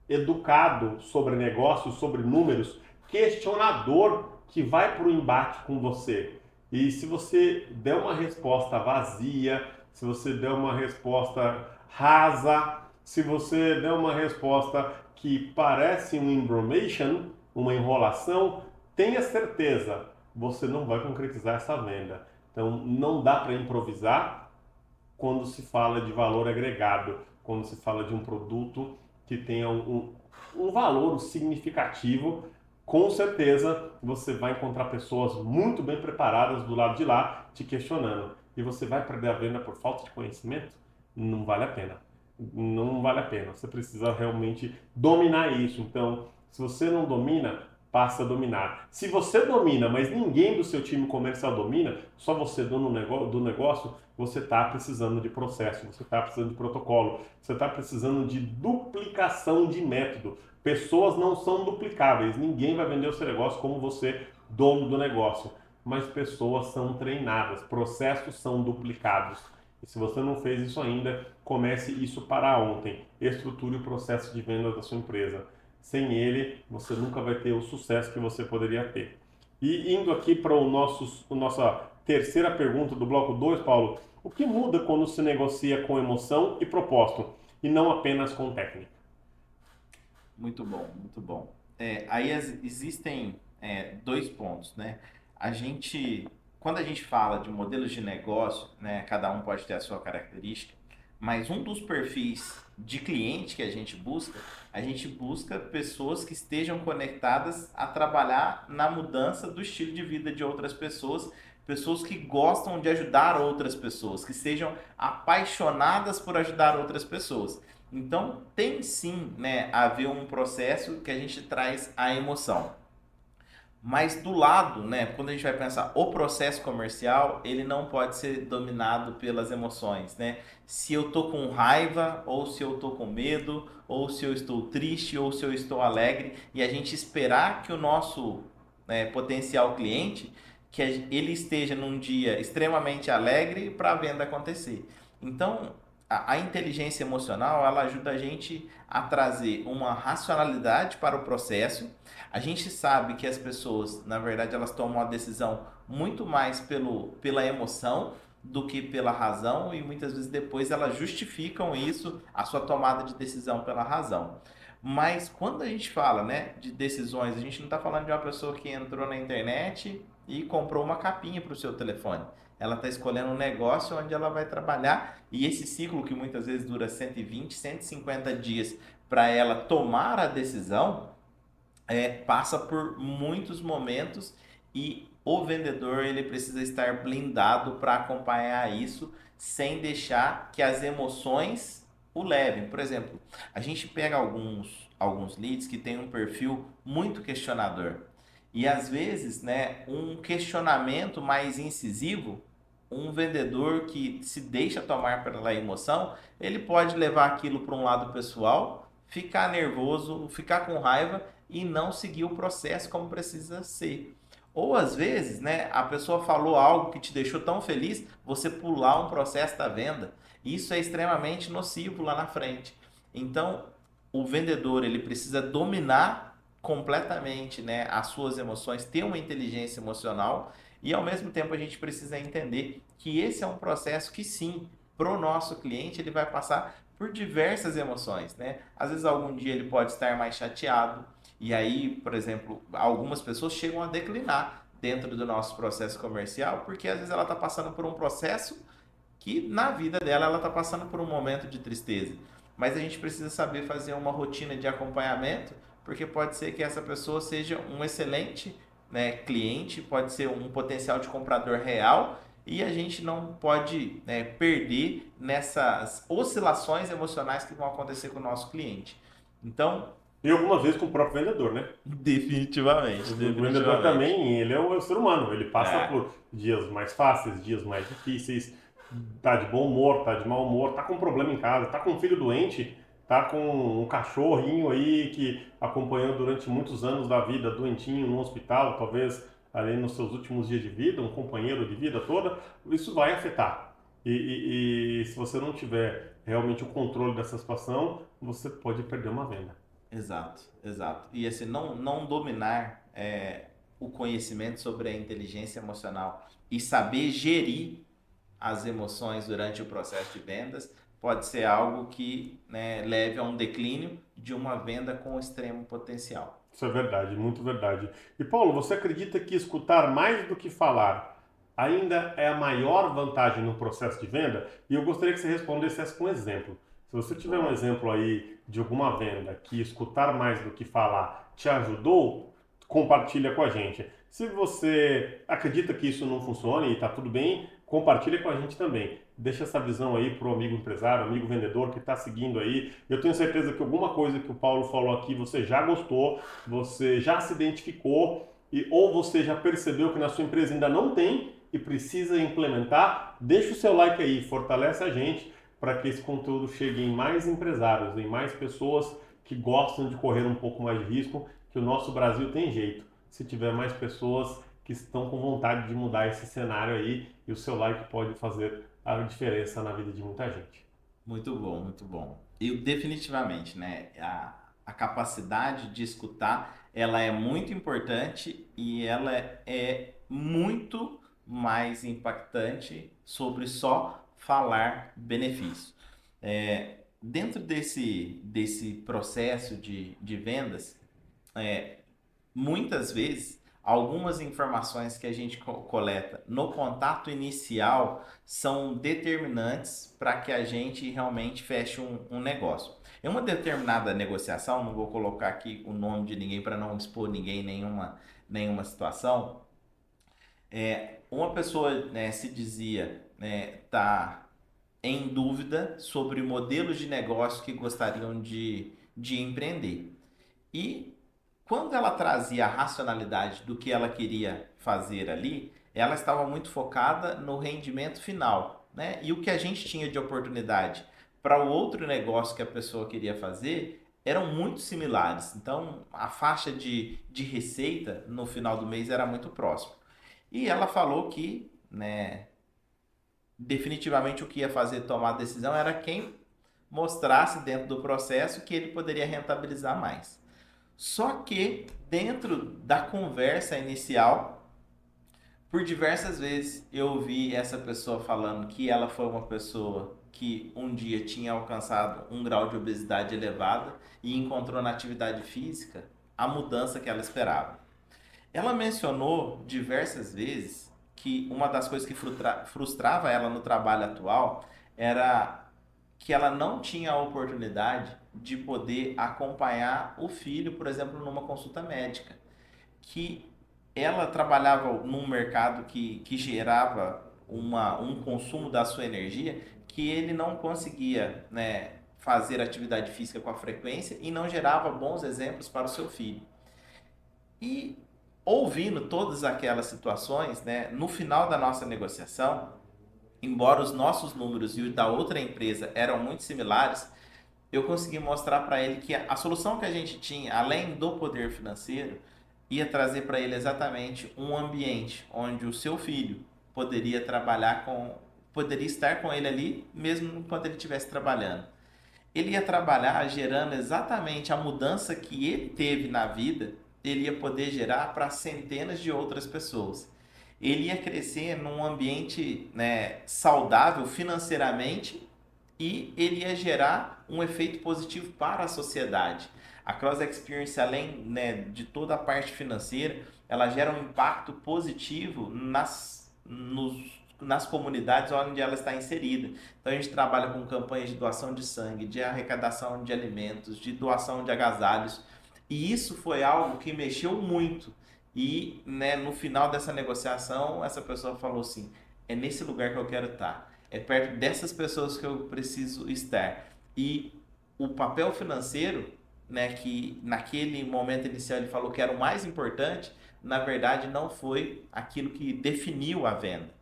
educado sobre negócios, sobre números, questionador, que vai para o embate com você. E se você der uma resposta vazia, se você der uma resposta rasa, se você der uma resposta que parece um embromation, uma enrolação, tenha certeza, você não vai concretizar essa venda. Então, não dá para improvisar quando se fala de valor agregado, quando se fala de um produto que tenha um valor significativo. Com certeza você vai encontrar pessoas muito bem preparadas do lado de lá te questionando. E você vai perder a venda por falta de conhecimento? Não vale a pena. Não vale a pena. Você precisa realmente dominar isso. Então, se você não domina, passa a dominar. Se você domina, mas ninguém do seu time comercial domina, só você dono do negócio, você está precisando de processo, você está precisando de protocolo, você está precisando de duplicação de método. Pessoas não são duplicáveis, ninguém vai vender o seu negócio como você, dono do negócio. Mas pessoas são treinadas, processos são duplicados. E se você não fez isso ainda, comece isso para ontem. Estruture o processo de venda da sua empresa. Sem ele, você nunca vai ter o sucesso que você poderia ter. E indo aqui para nossa terceira pergunta do bloco 2, Paulo, o que muda quando se negocia com emoção e propósito, e não apenas com técnica? Muito bom, muito bom. Aí existem dois pontos, né? Quando a gente fala de modelos de negócio, né, cada um pode ter a sua característica, mas um dos perfis de cliente que a gente busca pessoas que estejam conectadas a trabalhar na mudança do estilo de vida de outras pessoas, pessoas que gostam de ajudar outras pessoas, que sejam apaixonadas por ajudar outras pessoas. Então, tem sim, né, a haver um processo que a gente traz a emoção. Mas do lado, né, quando a gente vai pensar o processo comercial, ele não pode ser dominado pelas emoções, né? Se eu tô com raiva, ou se eu tô com medo, ou se eu estou triste, ou se eu estou alegre, e a gente esperar que o nosso, potencial cliente, ele esteja num dia extremamente alegre para a venda acontecer. Então, a inteligência emocional, ela ajuda a gente a trazer uma racionalidade para o processo. A gente sabe que as pessoas, na verdade, elas tomam a decisão muito mais pela emoção do que pela razão, e muitas vezes depois elas justificam isso, a sua tomada de decisão pela razão. Mas quando a gente fala, né, de decisões, a gente não está falando de uma pessoa que entrou na internet e comprou uma capinha para o seu telefone. Ela está escolhendo um negócio onde ela vai trabalhar, e esse ciclo que muitas vezes dura 120, 150 dias para ela tomar a decisão, passa por muitos momentos, e o vendedor ele precisa estar blindado para acompanhar isso sem deixar que as emoções o levem. Por exemplo, a gente pega alguns leads que têm um perfil muito questionador. E às vezes, né, um questionamento mais incisivo, um vendedor que se deixa tomar pela emoção, ele pode levar aquilo para um lado pessoal, ficar nervoso, ficar com raiva e não seguir o processo como precisa ser. Ou às vezes, né, a pessoa falou algo que te deixou tão feliz, você pular um processo da venda. Isso é extremamente nocivo lá na frente. Então, o vendedor ele precisa dominar completamente, né, as suas emoções, ter uma inteligência emocional, e ao mesmo tempo a gente precisa entender que esse é um processo que sim, para o nosso cliente ele vai passar por diversas emoções, né? Às vezes algum dia ele pode estar mais chateado, e aí, por exemplo, algumas pessoas chegam a declinar dentro do nosso processo comercial, porque às vezes ela está passando por um processo que na vida dela ela está passando por um momento de tristeza. Mas a gente precisa saber fazer uma rotina de acompanhamento, porque pode ser que essa pessoa seja um excelente, né, cliente, pode ser um potencial de comprador real, e a gente não pode, né, perder nessas oscilações emocionais que vão acontecer com o nosso cliente. Então, E algumas vezes com o próprio vendedor, né? Definitivamente, O vendedor definitivamente. também, ele é o ser humano, ele passa É, por dias mais fáceis, dias mais difíceis, tá de bom humor, tá de mau humor, tá com um problema em casa, tá com um filho doente, tá com um cachorrinho aí que acompanhou durante muitos anos da vida, doentinho no hospital, talvez ali nos seus últimos dias de vida, um companheiro de vida toda, isso vai afetar. E se você não tiver realmente o controle dessa situação, você pode perder uma venda. exato, exato. E assim, não dominar o conhecimento sobre a inteligência emocional e saber gerir as emoções durante o processo de vendas pode ser algo que, né, leve a um declínio de uma venda com extremo potencial. Isso é verdade, muito verdade. E Paulo, você acredita que escutar mais do que falar ainda é a maior vantagem no processo de venda? E eu gostaria que você respondesse essa com um exemplo. Se você tiver um Boa. exemplo aí de alguma venda que escutar mais do que falar te ajudou, compartilha com a gente. Se você acredita que isso não funcione e está tudo bem, compartilha com a gente também. Deixa essa visão aí para o amigo empresário, amigo vendedor que está seguindo aí. Eu tenho certeza que alguma coisa que o Paulo falou aqui você já gostou, você já se identificou ou você já percebeu que na sua empresa ainda não tem e precisa implementar. Deixa o seu like aí, fortalece a gente para que esse conteúdo chegue em mais empresários, em mais pessoas que gostam de correr um pouco mais de risco, que o nosso Brasil tem jeito. Se tiver mais pessoas que estão com vontade de mudar esse cenário aí, e o seu like pode fazer a diferença na vida de muita gente. Muito bom, muito bom. E definitivamente, né, a capacidade de escutar, ela é muito importante e ela é muito mais impactante sobre só falar benefício. Dentro desse processo de vendas, muitas vezes, algumas informações que a gente coleta no contato inicial são determinantes para que a gente realmente feche um negócio. Em uma determinada negociação, não vou colocar aqui o nome de ninguém para não expor ninguém em nenhuma situação, uma pessoa, né, se dizia, né, tá em dúvida sobre modelos de negócio que gostariam de empreender. E quando ela trazia a racionalidade do que ela queria fazer ali, ela estava muito focada no rendimento final, né? E o que a gente tinha de oportunidade para o outro negócio que a pessoa queria fazer eram muito similares. Então, a faixa de receita no final do mês era muito próxima. E ela falou que, né, definitivamente o que ia fazer tomar a decisão era quem mostrasse dentro do processo que ele poderia rentabilizar mais. Só que dentro da conversa inicial, por diversas vezes eu ouvi essa pessoa falando que ela foi uma pessoa que um dia tinha alcançado um grau de obesidade elevada e encontrou na atividade física a mudança que ela esperava. Ela mencionou diversas vezes que uma das coisas que frustrava ela no trabalho atual era que ela não tinha a oportunidade de poder acompanhar o filho, por exemplo, numa consulta médica, que ela trabalhava num mercado que gerava um consumo da sua energia que ele não conseguia, né, fazer atividade física com a frequência e não gerava bons exemplos para o seu filho. E ouvindo todas aquelas situações, né, no final da nossa negociação, embora os nossos números e o da outra empresa eram muito similares, eu consegui mostrar para ele que a solução que a gente tinha, além do poder financeiro, ia trazer para ele exatamente um ambiente onde o seu filho poderia poderia estar com ele ali, mesmo enquanto ele estivesse trabalhando. Ele ia trabalhar gerando exatamente a mudança que ele teve na vida, ele ia poder gerar para centenas de outras pessoas. Ele ia crescer num ambiente, né, saudável financeiramente e ele ia gerar um efeito positivo para a sociedade. A Cross Experience, além, né, de toda a parte financeira, ela gera um impacto positivo nas comunidades onde ela está inserida. Então a gente trabalha com campanhas de doação de sangue, de arrecadação de alimentos, de doação de agasalhos. E isso foi algo que mexeu muito. E, né, no final dessa negociação, essa pessoa falou assim: é nesse lugar que eu quero estar. É perto dessas pessoas que eu preciso estar. E o papel financeiro né, que naquele momento inicial ele falou que era o mais importante, na verdade não foi aquilo que definiu a venda.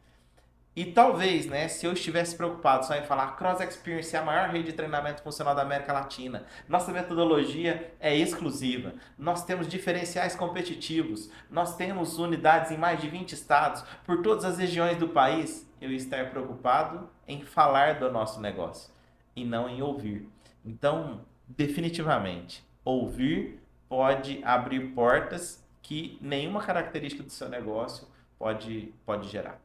E talvez, né, se eu estivesse preocupado só em falar Cross Experience é a maior rede de treinamento funcional da América Latina, nossa metodologia é exclusiva, nós temos diferenciais competitivos, nós temos unidades em mais de 20 estados, por todas as regiões do país, eu ia estar preocupado em falar do nosso negócio e não em ouvir. Então, definitivamente, ouvir pode abrir portas que nenhuma característica do seu negócio pode gerar.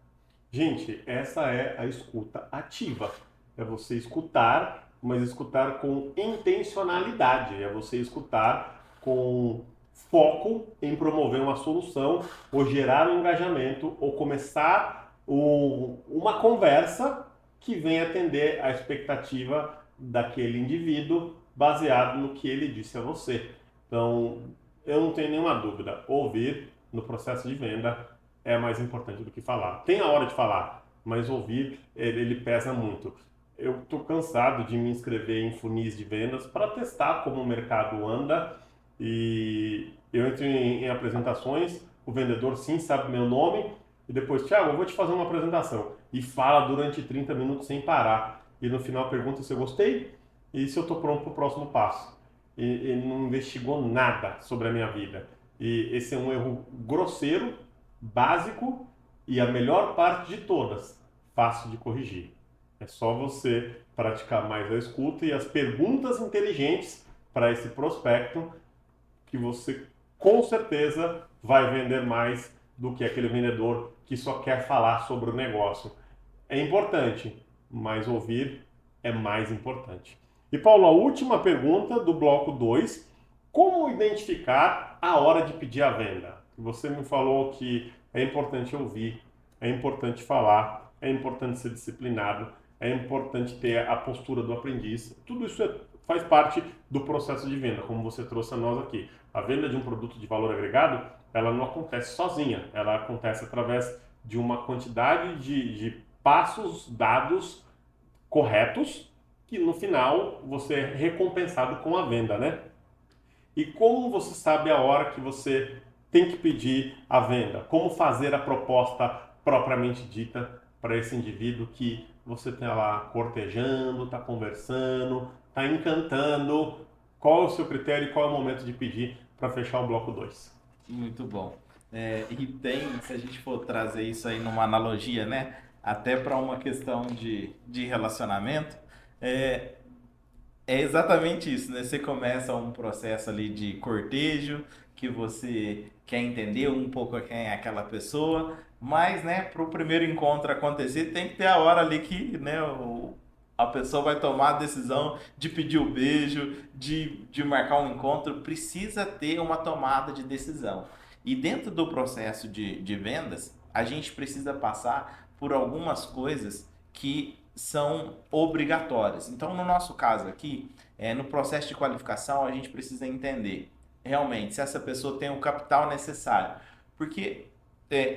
Gente, essa é a escuta ativa. É você escutar, mas escutar com intencionalidade. É você escutar com foco em promover uma solução, ou gerar um engajamento, ou começar uma conversa que venha atender a expectativa daquele indivíduo baseado no que ele disse a você. Então, eu não tenho nenhuma dúvida. Ouvir no processo de venda é mais importante do que falar. Tem a hora de falar, mas ouvir, ele pesa muito. Eu estou cansado de me inscrever em funis de vendas para testar como o mercado anda, e eu entro em apresentações, o vendedor sim sabe meu nome, e depois, Thiago, eu vou te fazer uma apresentação. E fala durante 30 minutos sem parar. E no final pergunta se eu gostei e se eu estou pronto para o próximo passo. E não investigou nada sobre a minha vida. E esse é um erro grosseiro, básico e a melhor parte de todas, fácil de corrigir. É só você praticar mais a escuta e as perguntas inteligentes para esse prospecto, que você com certeza vai vender mais do que aquele vendedor que só quer falar sobre o negócio. É importante, mas ouvir é mais importante. E Paulo, a última pergunta do bloco 2: como identificar a hora de pedir a venda? Você me falou que é importante ouvir, é importante falar, é importante ser disciplinado, é importante ter a postura do aprendiz. Tudo isso faz parte do processo de venda, como você trouxe a nós aqui. A venda de um produto de valor agregado, ela não acontece sozinha, ela acontece através de uma quantidade de passos dados corretos, que no final você é recompensado com a venda, né? E como você sabe a hora que você tem que pedir a venda? Como fazer a proposta propriamente dita para esse indivíduo que você está lá cortejando, está conversando, está encantando? Qual é o seu critério e qual é o momento de pedir para fechar o bloco 2? Muito bom. E tem, se a gente for trazer isso aí numa analogia, né? Até para uma questão de relacionamento, é, é exatamente isso, né? Você começa um processo ali de cortejo, que você quer entender um pouco quem é aquela pessoa, mas, né, para o primeiro encontro acontecer, tem que ter a hora ali que, né, a pessoa vai tomar a decisão de pedir o beijo, de marcar um encontro, precisa ter uma tomada de decisão. E dentro do processo de vendas, a gente precisa passar por algumas coisas que são obrigatórias. Então, no nosso caso aqui, no processo de qualificação, a gente precisa entender realmente se essa pessoa tem o capital necessário. Porque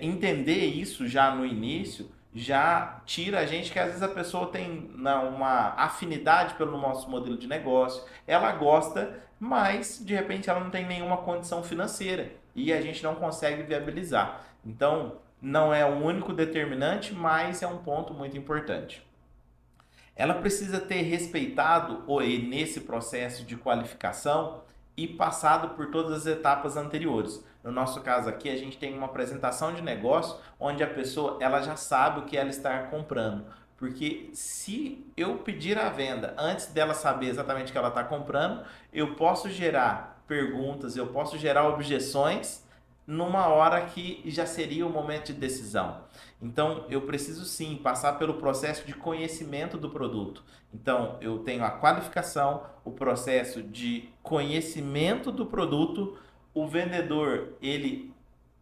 entender isso já no início já tira a gente que às vezes a pessoa tem uma afinidade pelo nosso modelo de negócio, ela gosta, mas de repente ela não tem nenhuma condição financeira e a gente não consegue viabilizar. Então, não é o único determinante, mas é um ponto muito importante. Ela precisa ter respeitado nesse processo de qualificação e passado por todas as etapas anteriores. No nosso caso aqui, a gente tem uma apresentação de negócio onde a pessoa ela já sabe o que ela está comprando. Porque se eu pedir a venda antes dela saber exatamente o que ela está comprando, eu posso gerar perguntas, eu posso gerar objeções numa hora que já seria o momento de decisão. Então, eu preciso sim passar pelo processo de conhecimento do produto. Então, eu tenho a qualificação, o processo de conhecimento do produto, o vendedor, ele,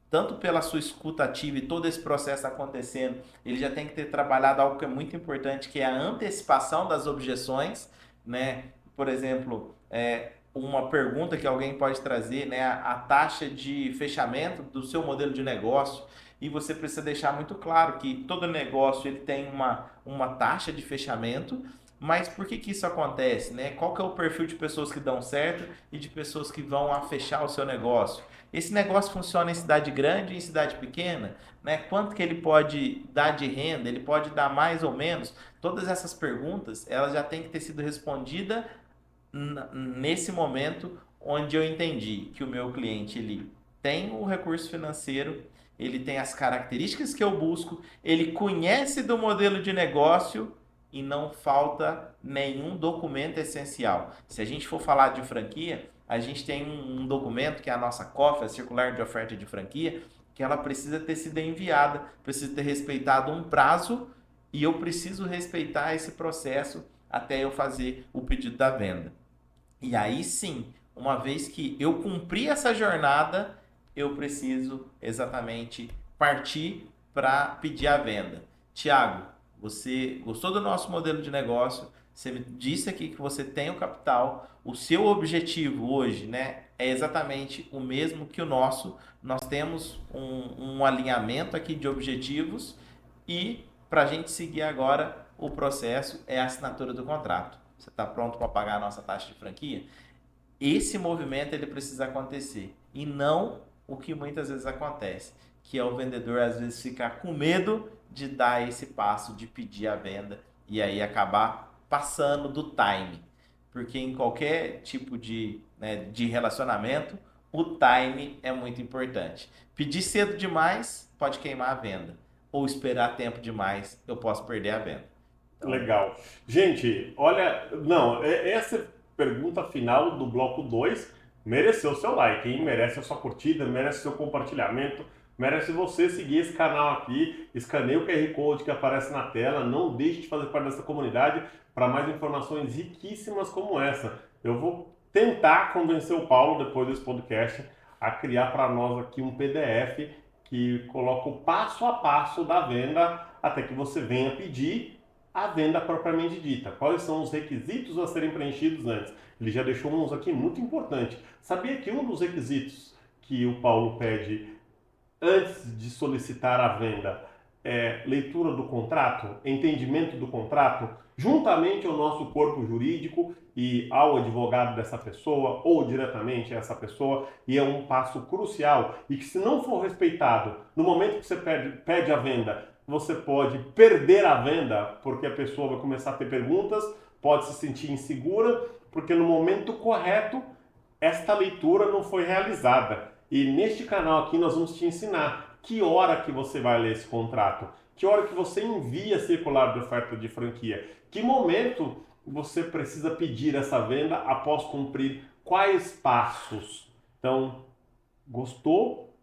tanto pela sua escuta ativa e todo esse processo acontecendo, ele já tem que ter trabalhado algo que é muito importante, que é a antecipação das objeções, né? Por exemplo, uma pergunta que alguém pode trazer, né? A taxa de fechamento do seu modelo de negócio. E você precisa deixar muito claro que todo negócio ele tem uma taxa de fechamento, Mas por que que isso acontece, né? Qual que é o perfil de pessoas que dão certo e de pessoas que vão a fechar o seu negócio? Esse negócio funciona em cidade grande e em cidade pequena, né? Quanto que ele pode dar de renda? Ele pode dar mais ou menos? Todas essas perguntas, elas já têm que ter sido respondidas nesse momento onde eu entendi que o meu cliente ele tem o recurso financeiro, ele tem as características que eu busco, ele conhece do modelo de negócio e não falta nenhum documento essencial. Se a gente for falar de franquia, a gente tem um documento que é a nossa COF, a Circular de Oferta de Franquia, que ela precisa ter sido enviada, precisa ter respeitado um prazo e eu preciso respeitar esse processo até eu fazer o pedido da venda. E aí sim, uma vez que eu cumpri essa jornada, eu preciso exatamente partir para pedir a venda. Tiago, você gostou do nosso modelo de negócio? Você me disse aqui que você tem o capital. O seu objetivo hoje, né, é exatamente o mesmo que o nosso. Nós temos um alinhamento aqui de objetivos e para a gente seguir agora o processo é a assinatura do contrato. Você está pronto para pagar a nossa taxa de franquia? Esse movimento ele precisa acontecer e não o que muitas vezes acontece, que é o vendedor às vezes ficar com medo de dar esse passo de pedir a venda e aí acabar passando do time, porque em qualquer tipo de, né, de relacionamento o time é muito importante. Pedir cedo demais pode queimar a venda, ou esperar tempo demais eu posso perder a venda. Então, Legal. Gente, olha, não, essa pergunta final do bloco 2 mereceu o seu like, hein? Merece a sua curtida, merece o seu compartilhamento, merece você seguir esse canal aqui, escaneie o QR Code que aparece na tela, não deixe de fazer parte dessa comunidade para mais informações riquíssimas como essa. Eu vou tentar convencer o Paulo, depois desse podcast, a criar para nós aqui um PDF que coloca o passo a passo da venda até que você venha pedir a venda propriamente dita. Quais são os requisitos a serem preenchidos antes? Ele já deixou uns aqui muito importantes. Sabia que um dos requisitos que o Paulo pede antes de solicitar a venda é leitura do contrato, entendimento do contrato, juntamente ao nosso corpo jurídico e ao advogado dessa pessoa ou diretamente a essa pessoa, e é um passo crucial e que se não for respeitado no momento que você pede a venda, você pode perder a venda porque a pessoa vai começar a ter perguntas, pode se sentir insegura, porque no momento correto esta leitura não foi realizada. E neste canal aqui nós vamos te ensinar que hora que você vai ler esse contrato, que hora que você envia a circular de oferta de franquia, que momento você precisa pedir essa venda após cumprir quais passos. Então, gostou?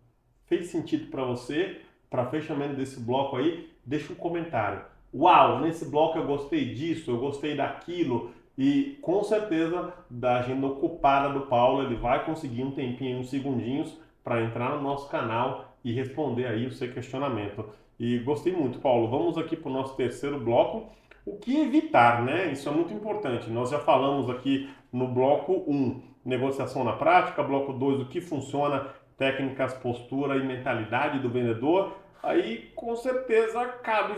Fez sentido para você? Para fechamento desse bloco aí, deixa um comentário. Uau, nesse bloco eu gostei disso, eu gostei daquilo. E com certeza, da agenda ocupada do Paulo, ele vai conseguir um tempinho, uns segundinhos, para entrar no nosso canal e responder aí o seu questionamento. E gostei muito, Paulo. Vamos aqui para o nosso terceiro bloco. O que evitar, né? Isso é muito importante. Nós já falamos aqui no bloco 1, negociação na prática, bloco 2, o que funciona, técnicas, postura e mentalidade do vendedor. Aí, com certeza, cabe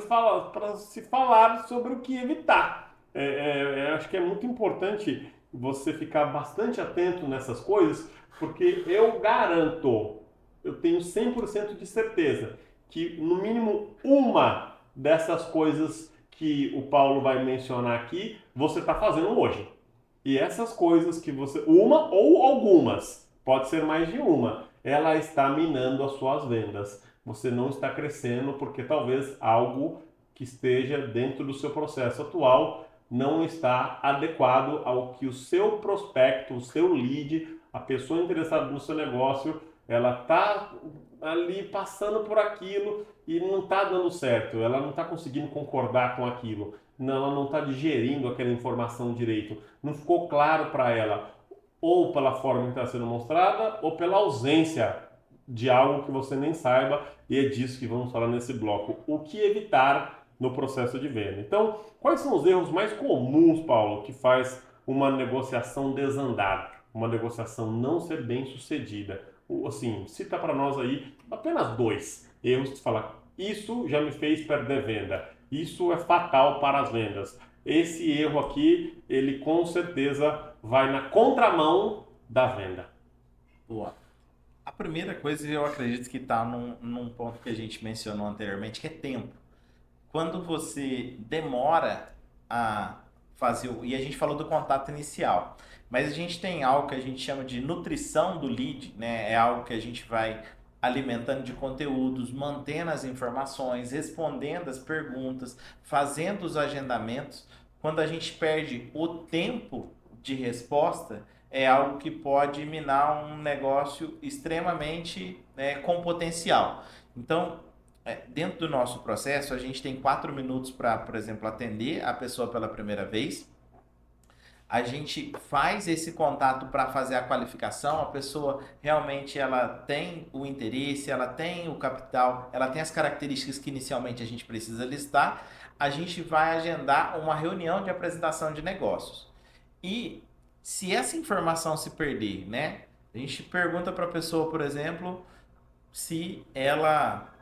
para se falar sobre o que evitar. Acho que é muito importante você ficar bastante atento nessas coisas, porque eu garanto, eu tenho 100% de certeza que no mínimo uma dessas coisas que o Paulo vai mencionar aqui, você está fazendo hoje. E essas coisas que você, uma ou algumas, pode ser mais de uma, ela está minando as suas vendas. Você não está crescendo porque talvez algo que esteja dentro do seu processo atual não está adequado ao que o seu prospecto, o seu lead, a pessoa interessada no seu negócio, ela está ali passando por aquilo e não está dando certo, ela não está conseguindo concordar com aquilo, não, ela não está digerindo aquela informação direito, não ficou claro para ela, ou pela forma que está sendo mostrada, ou pela ausência de algo que você nem saiba, e é disso que vamos falar nesse bloco. O que evitar no processo de venda. Então, quais são os erros mais comuns, Paulo, que faz uma negociação desandar, uma negociação não ser bem sucedida? Assim, cita para nós aí apenas dois erros que você fala, isso já me fez perder venda, isso é fatal para as vendas. esse erro aqui, ele com certeza vai na contramão da venda. Boa. A primeira coisa eu acredito que está num ponto que a gente mencionou anteriormente, que é tempo. Quando você demora a fazer, e a gente falou do contato inicial, mas a gente tem algo que a gente chama de nutrição do lead, né? É algo que a gente vai alimentando de conteúdos, mantendo as informações, respondendo as perguntas, fazendo os agendamentos. Quando a gente perde o tempo de resposta, é algo que pode minar um negócio extremamente com potencial. Então, dentro do nosso processo, a gente tem 4 minutos para, por exemplo, atender a pessoa pela primeira vez. A gente faz esse contato para fazer a qualificação, a pessoa realmente ela tem o interesse, ela tem o capital, ela tem as características que inicialmente a gente precisa listar. A gente vai agendar uma reunião de apresentação de negócios. E se essa informação se perder, né? A gente pergunta para a pessoa, por exemplo, se ela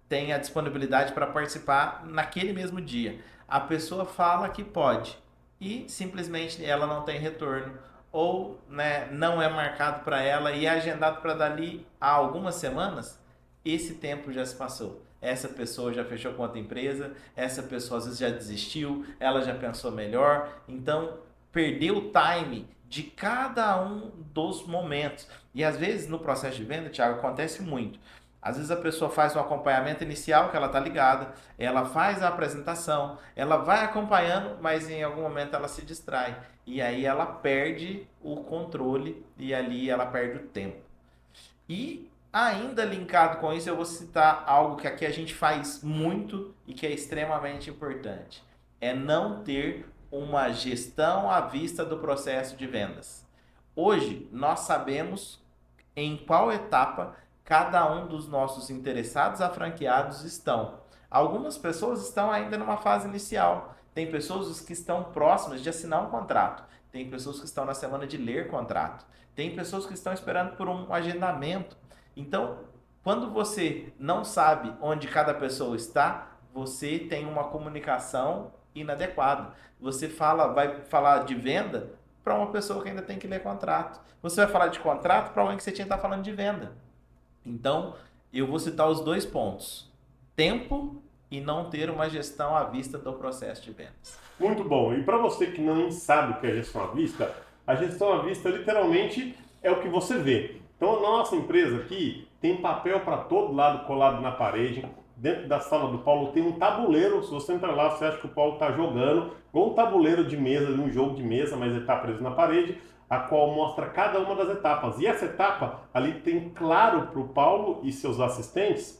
tem a disponibilidade para participar naquele mesmo dia. A pessoa fala que pode e simplesmente ela não tem retorno ou, né, não é marcado para ela e é agendado para dali a algumas semanas, esse tempo já se passou. Essa pessoa já fechou com outra empresa, essa pessoa às vezes já desistiu, ela já pensou melhor, então perdeu o time de cada um dos momentos. E às vezes no processo de venda, Thiago, acontece muito. Às vezes a pessoa faz um acompanhamento inicial, que ela está ligada, ela faz a apresentação, ela vai acompanhando, mas em algum momento ela se distrai. E aí ela perde o controle e ali ela perde o tempo. E ainda linkado com isso, eu vou citar algo que aqui a gente faz muito e que é extremamente importante. É não ter uma gestão à vista do processo de vendas. Hoje, nós sabemos em qual etapa cada um dos nossos interessados a franqueados estão. Algumas pessoas estão ainda numa fase inicial. Tem pessoas que estão próximas de assinar um contrato. Tem pessoas que estão na semana de ler contrato. Tem pessoas que estão esperando por um agendamento. Então, quando você não sabe onde cada pessoa está, você tem uma comunicação inadequada. Você vai falar de venda para uma pessoa que ainda tem que ler contrato. Você vai falar de contrato para alguém que você tinha que estar falando de venda. Então, eu vou citar os 2 pontos: tempo e não ter uma gestão à vista do processo de vendas. Muito bom. E para você que não sabe o que é gestão à vista, a gestão à vista literalmente é o que você vê. Então, na nossa empresa aqui, tem papel para todo lado colado na parede. Dentro da sala do Paulo tem um tabuleiro. Se você entrar lá, você acha que o Paulo está jogando, igual um tabuleiro de mesa, de um jogo de mesa, mas ele está preso na parede, a qual mostra cada uma das etapas. E essa etapa ali tem claro para o Paulo e seus assistentes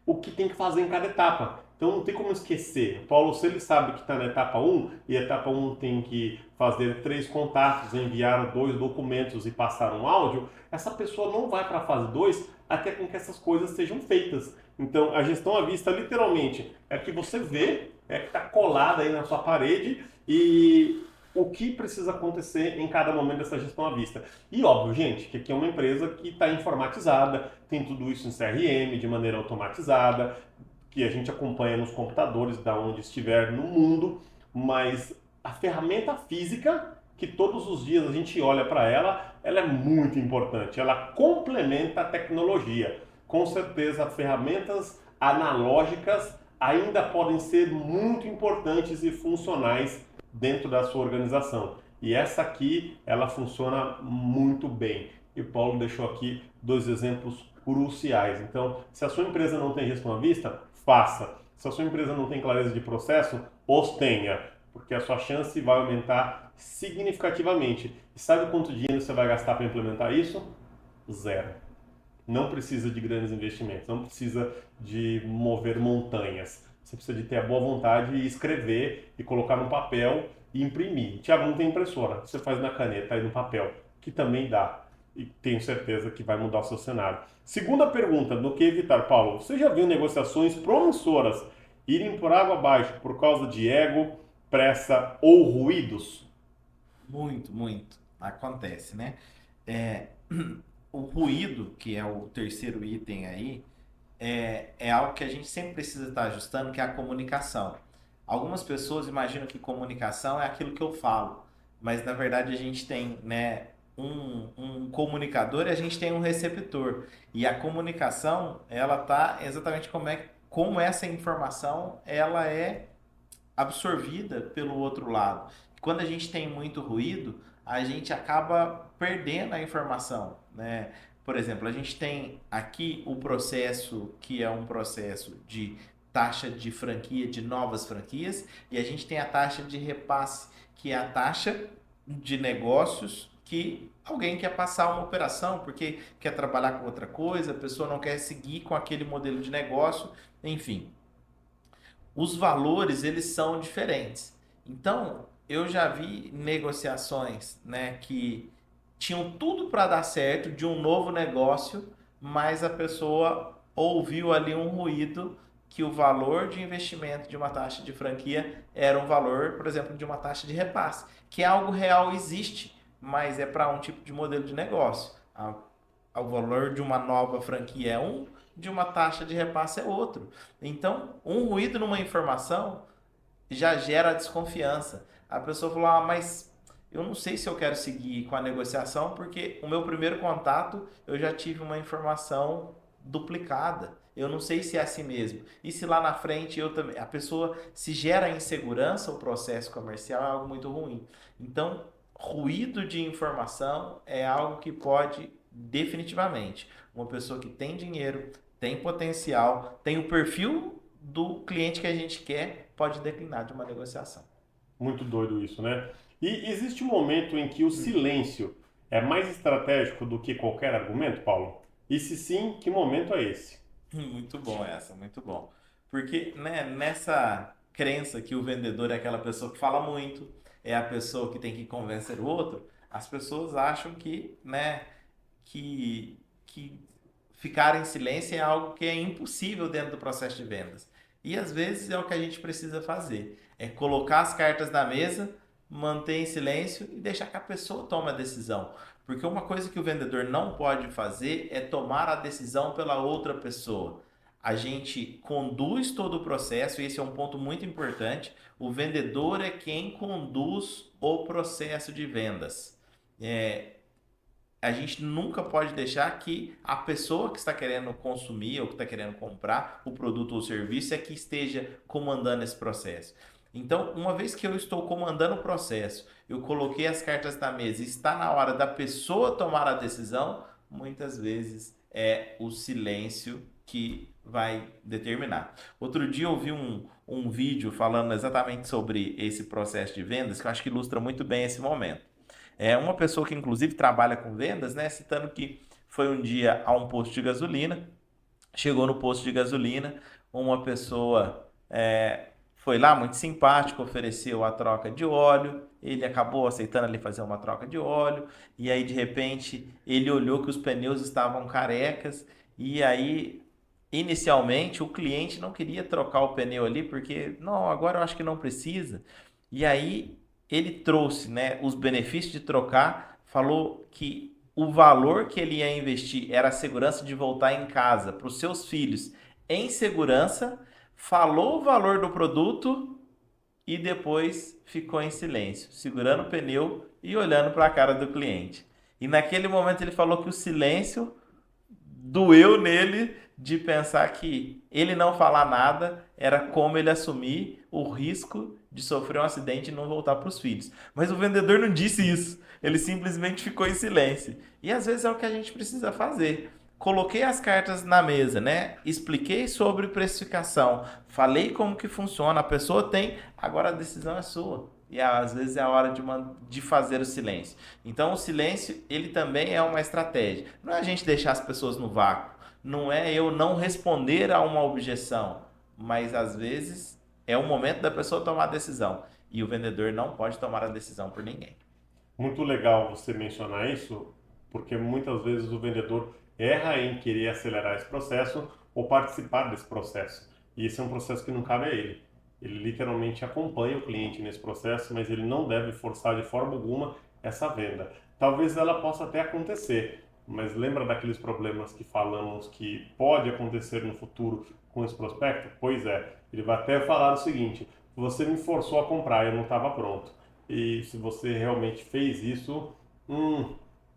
o que tem que fazer em cada etapa. Então não tem como esquecer. O Paulo, se ele sabe que está na etapa 1, e a etapa 1 tem que fazer 3 contatos, enviar 2 documentos e passar um áudio, essa pessoa não vai para a fase 2 até com que essas coisas sejam feitas. Então a gestão à vista, literalmente, é que você vê, é que está colada aí na sua parede e o que precisa acontecer em cada momento dessa gestão à vista. E óbvio, gente, que aqui é uma empresa que está informatizada, tem tudo isso em CRM, de maneira automatizada, que a gente acompanha nos computadores, da onde estiver no mundo, mas a ferramenta física, que todos os dias a gente olha para ela, ela é muito importante, ela complementa a tecnologia. Com certeza, ferramentas analógicas ainda podem ser muito importantes e funcionais dentro da sua organização. E essa aqui, ela funciona muito bem. E o Paulo deixou aqui 2 exemplos cruciais. Então, se a sua empresa não tem gestão à vista, faça. Se a sua empresa não tem clareza de processo, os tenha, porque a sua chance vai aumentar significativamente. E sabe quanto dinheiro você vai gastar para implementar isso? Zero. Não precisa de grandes investimentos, não precisa de mover montanhas. Você precisa de ter a boa vontade e escrever e colocar no papel e imprimir. Tiago, não tem impressora. Você faz na caneta e no papel, que também dá. E tenho certeza que vai mudar o seu cenário. Segunda pergunta, do que evitar, Paulo? Você já viu negociações promissoras irem por água abaixo por causa de ego, pressa ou ruídos? Muito, muito. Acontece, né? É, o ruído, que é o terceiro item aí, é algo que a gente sempre precisa estar ajustando, que é a comunicação. Algumas pessoas imaginam que comunicação é aquilo que eu falo, mas na verdade a gente tem, né, um comunicador e a gente tem um receptor. E a comunicação, ela tá exatamente como essa informação ela é absorvida pelo outro lado. Quando a gente tem muito ruído, a gente acaba perdendo a informação, né? Por exemplo, a gente tem aqui o processo que é um processo de taxa de franquia de novas franquias e a gente tem a taxa de repasse, que é a taxa de negócios que alguém quer passar uma operação porque quer trabalhar com outra coisa, a pessoa não quer seguir com aquele modelo de negócio, enfim, os valores eles são diferentes. Então, eu já vi negociações, né, que tinham tudo para dar certo de um novo negócio, mas a pessoa ouviu ali um ruído que o valor de investimento de uma taxa de franquia era um valor, por exemplo, de uma taxa de repasse, que é algo real, existe, mas é para um tipo de modelo de negócio. O valor de uma nova franquia é um, de uma taxa de repasse é outro. Então, um ruído numa informação já gera desconfiança. A pessoa falou: ah, mas eu não sei se eu quero seguir com a negociação, porque o meu primeiro contato eu já tive uma informação duplicada. Eu não sei se é assim mesmo. E se lá na frente eu também. A pessoa, se gera insegurança, o processo comercial é algo muito ruim. Então, ruído de informação é algo que pode definitivamente. Uma pessoa que tem dinheiro, tem potencial, tem o perfil do cliente que a gente quer, pode declinar de uma negociação. Muito doido isso, né? E existe um momento em que o silêncio é mais estratégico do que qualquer argumento, Paulo? E se sim, que momento é esse? Muito bom essa, muito bom. Porque, né, nessa crença que o vendedor é aquela pessoa que fala muito, é a pessoa que tem que convencer o outro, as pessoas acham que, né, que ficar em silêncio é algo que é impossível dentro do processo de vendas. E às vezes é o que a gente precisa fazer, é colocar as cartas na mesa, manter em silêncio e deixar que a pessoa tome a decisão. Porque uma coisa que o vendedor não pode fazer é tomar a decisão pela outra pessoa. A gente conduz todo o processo, e esse é um ponto muito importante. O vendedor é quem conduz o processo de vendas. É, a gente nunca pode deixar que a pessoa que está querendo consumir ou que está querendo comprar o produto ou serviço é que esteja comandando esse processo. Então, uma vez que eu estou comandando o processo, eu coloquei as cartas na mesa e está na hora da pessoa tomar a decisão, muitas vezes é o silêncio que vai determinar. Outro dia eu vi um vídeo falando exatamente sobre esse processo de vendas, que eu acho que ilustra muito bem esse momento. É uma pessoa que inclusive trabalha com vendas, né, citando que foi um dia a um posto de gasolina, chegou no posto de gasolina, uma pessoa foi lá muito simpática, ofereceu a troca de óleo, ele acabou aceitando ali fazer uma troca de óleo, e aí de repente ele olhou que os pneus estavam carecas, e aí inicialmente o cliente não queria trocar o pneu ali, porque não, agora eu acho que não precisa, e aí ele trouxe, né, os benefícios de trocar, falou que o valor que ele ia investir era a segurança de voltar em casa para os seus filhos em segurança, falou o valor do produto e depois ficou em silêncio, segurando o pneu e olhando para a cara do cliente. E naquele momento ele falou que o silêncio doeu nele de pensar que ele não falar nada era como ele assumir o risco de sofrer um acidente e não voltar para os filhos. Mas o vendedor não disse isso. Ele simplesmente ficou em silêncio. E às vezes é o que a gente precisa fazer. Coloquei as cartas na mesa, né? Expliquei sobre precificação, falei como que funciona, a pessoa tem, agora a decisão é sua. E às vezes é a hora de fazer o silêncio. Então o silêncio, ele também é uma estratégia. Não é a gente deixar as pessoas no vácuo. Não é eu não responder a uma objeção. Mas às vezes é o momento da pessoa tomar a decisão. E o vendedor não pode tomar a decisão por ninguém. Muito legal você mencionar isso, porque muitas vezes o vendedor erra em querer acelerar esse processo ou participar desse processo. E esse é um processo que não cabe a ele. Ele literalmente acompanha o cliente nesse processo, mas ele não deve forçar de forma alguma essa venda. Talvez ela possa até acontecer, mas lembra daqueles problemas que falamos que pode acontecer no futuro com esse prospecto? Pois é, ele vai até falar o seguinte: você me forçou a comprar, eu não estava pronto. E se você realmente fez isso,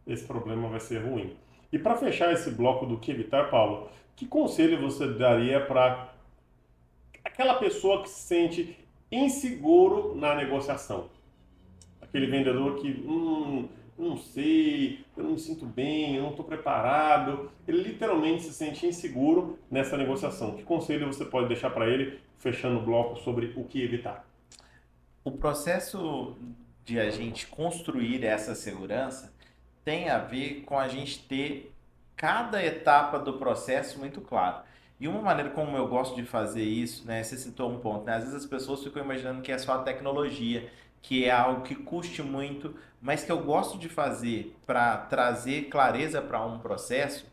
esse problema vai ser ruim. E para fechar esse bloco do que evitar, Paulo, que conselho você daria para aquela pessoa que se sente inseguro na negociação? Aquele vendedor que, não sei, eu não me sinto bem, eu não estou preparado. Ele literalmente se sente inseguro nessa negociação. Que conselho você pode deixar para ele, fechando o bloco sobre o que evitar? O processo de a gente construir essa segurança tem a ver com a gente ter cada etapa do processo muito claro. E uma maneira como eu gosto de fazer isso, né? Você citou um ponto, né? Às vezes as pessoas ficam imaginando que é só a tecnologia, que é algo que custe muito, mas que eu gosto de fazer para trazer clareza para um processo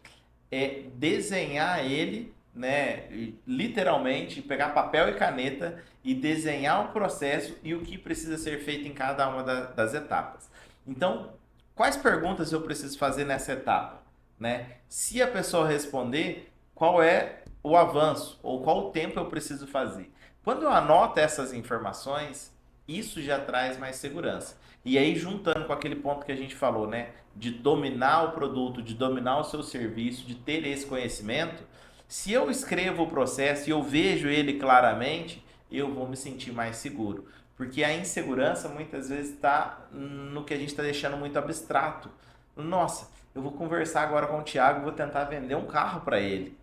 é desenhar ele, né, literalmente, pegar papel e caneta e desenhar o processo e o que precisa ser feito em cada uma das etapas. Então, quais perguntas eu preciso fazer nessa etapa, né? Se a pessoa responder, qual é o avanço ou qual o tempo eu preciso fazer? Quando eu anoto essas informações, isso já traz mais segurança. E aí, juntando com aquele ponto que a gente falou, né? De dominar o produto, de dominar o seu serviço, de ter esse conhecimento, se eu escrevo o processo e eu vejo ele claramente, eu vou me sentir mais seguro. Porque a insegurança muitas vezes está no que a gente está deixando muito abstrato. Nossa, eu vou conversar agora com o Thiago e vou tentar vender um carro para ele.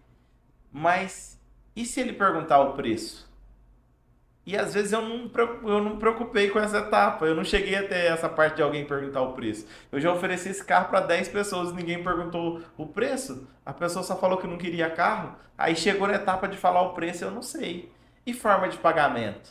Mas e se ele perguntar o preço? E às vezes eu não me preocupei com essa etapa. Eu não cheguei até essa parte de alguém perguntar o preço. Eu já ofereci esse carro para 10 pessoas e ninguém perguntou o preço. A pessoa só falou que não queria carro. Aí chegou na etapa de falar o preço, eu não sei. E forma de pagamento?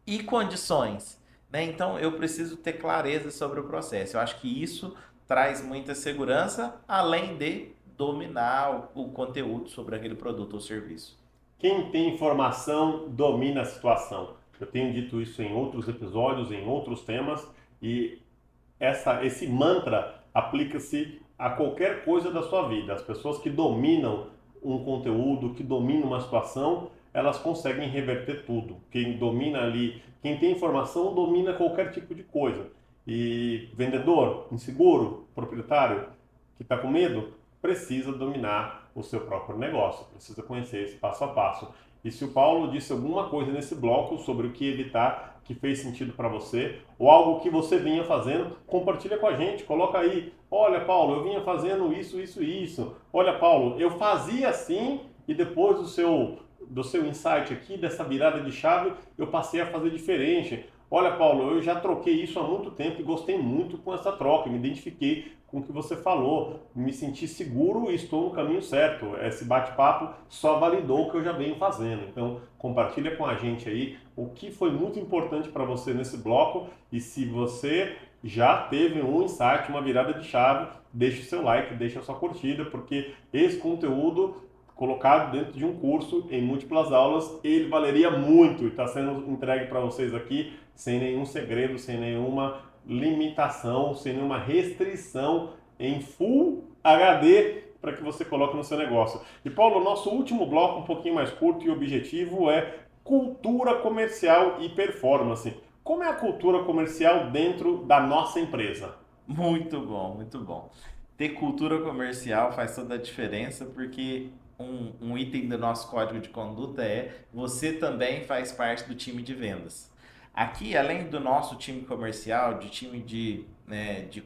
E condições? Né? Então eu preciso ter clareza sobre o processo. Eu acho que isso traz muita segurança, além de dominar o conteúdo sobre aquele produto ou serviço. Quem tem informação domina a situação. Eu tenho dito isso em outros episódios, em outros temas, e esse mantra aplica-se a qualquer coisa da sua vida. As pessoas que dominam um conteúdo, que dominam uma situação, elas conseguem reverter tudo. Quem domina ali, quem tem informação, domina qualquer tipo de coisa. E vendedor, inseguro, proprietário, que está com medo, precisa dominar o seu próprio negócio, precisa conhecer esse passo a passo. E se o Paulo disse alguma coisa nesse bloco sobre o que evitar, que fez sentido para você, ou algo que você vinha fazendo, compartilha com a gente, coloca aí, olha Paulo, eu vinha fazendo isso, isso e isso. Olha Paulo, eu fazia assim e depois do seu insight aqui, dessa virada de chave, eu passei a fazer diferente. Olha Paulo, eu já troquei isso há muito tempo e gostei muito com essa troca, me identifiquei com o que você falou, me senti seguro e estou no caminho certo. Esse bate-papo só validou o que eu já venho fazendo. Então, compartilha com a gente aí o que foi muito importante para você nesse bloco e se você já teve um insight, uma virada de chave, deixe o seu like, deixe a sua curtida, porque esse conteúdo colocado dentro de um curso em múltiplas aulas, ele valeria muito e está sendo entregue para vocês aqui sem nenhum segredo, sem nenhuma limitação, sem nenhuma restrição, em Full HD para que você coloque no seu negócio. E Paulo, nosso último bloco, um pouquinho mais curto e objetivo, é cultura comercial e performance. Como é a cultura comercial dentro da nossa empresa? Muito bom, muito bom. Ter cultura comercial faz toda a diferença porque um item do nosso código de conduta é você também faz parte do time de vendas. Aqui, além do nosso time comercial, de time de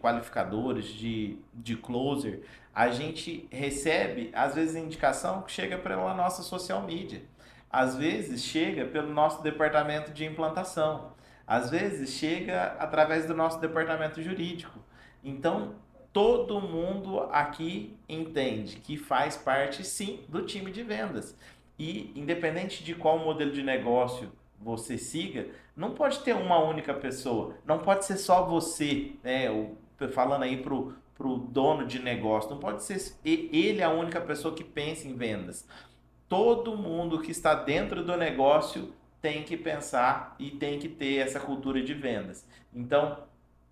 qualificadores, de closer, a gente recebe, às vezes, indicação que chega pela nossa social media. Às vezes, chega pelo nosso departamento de implantação. Às vezes, chega através do nosso departamento jurídico. Então, todo mundo aqui entende que faz parte, sim, do time de vendas. E, independente de qual modelo de negócio você siga, não pode ter uma única pessoa, não pode ser só você, né? Falando aí pro dono de negócio, não pode ser ele a única pessoa que pensa em vendas. Todo mundo que está dentro do negócio tem que pensar e tem que ter essa cultura de vendas. Então,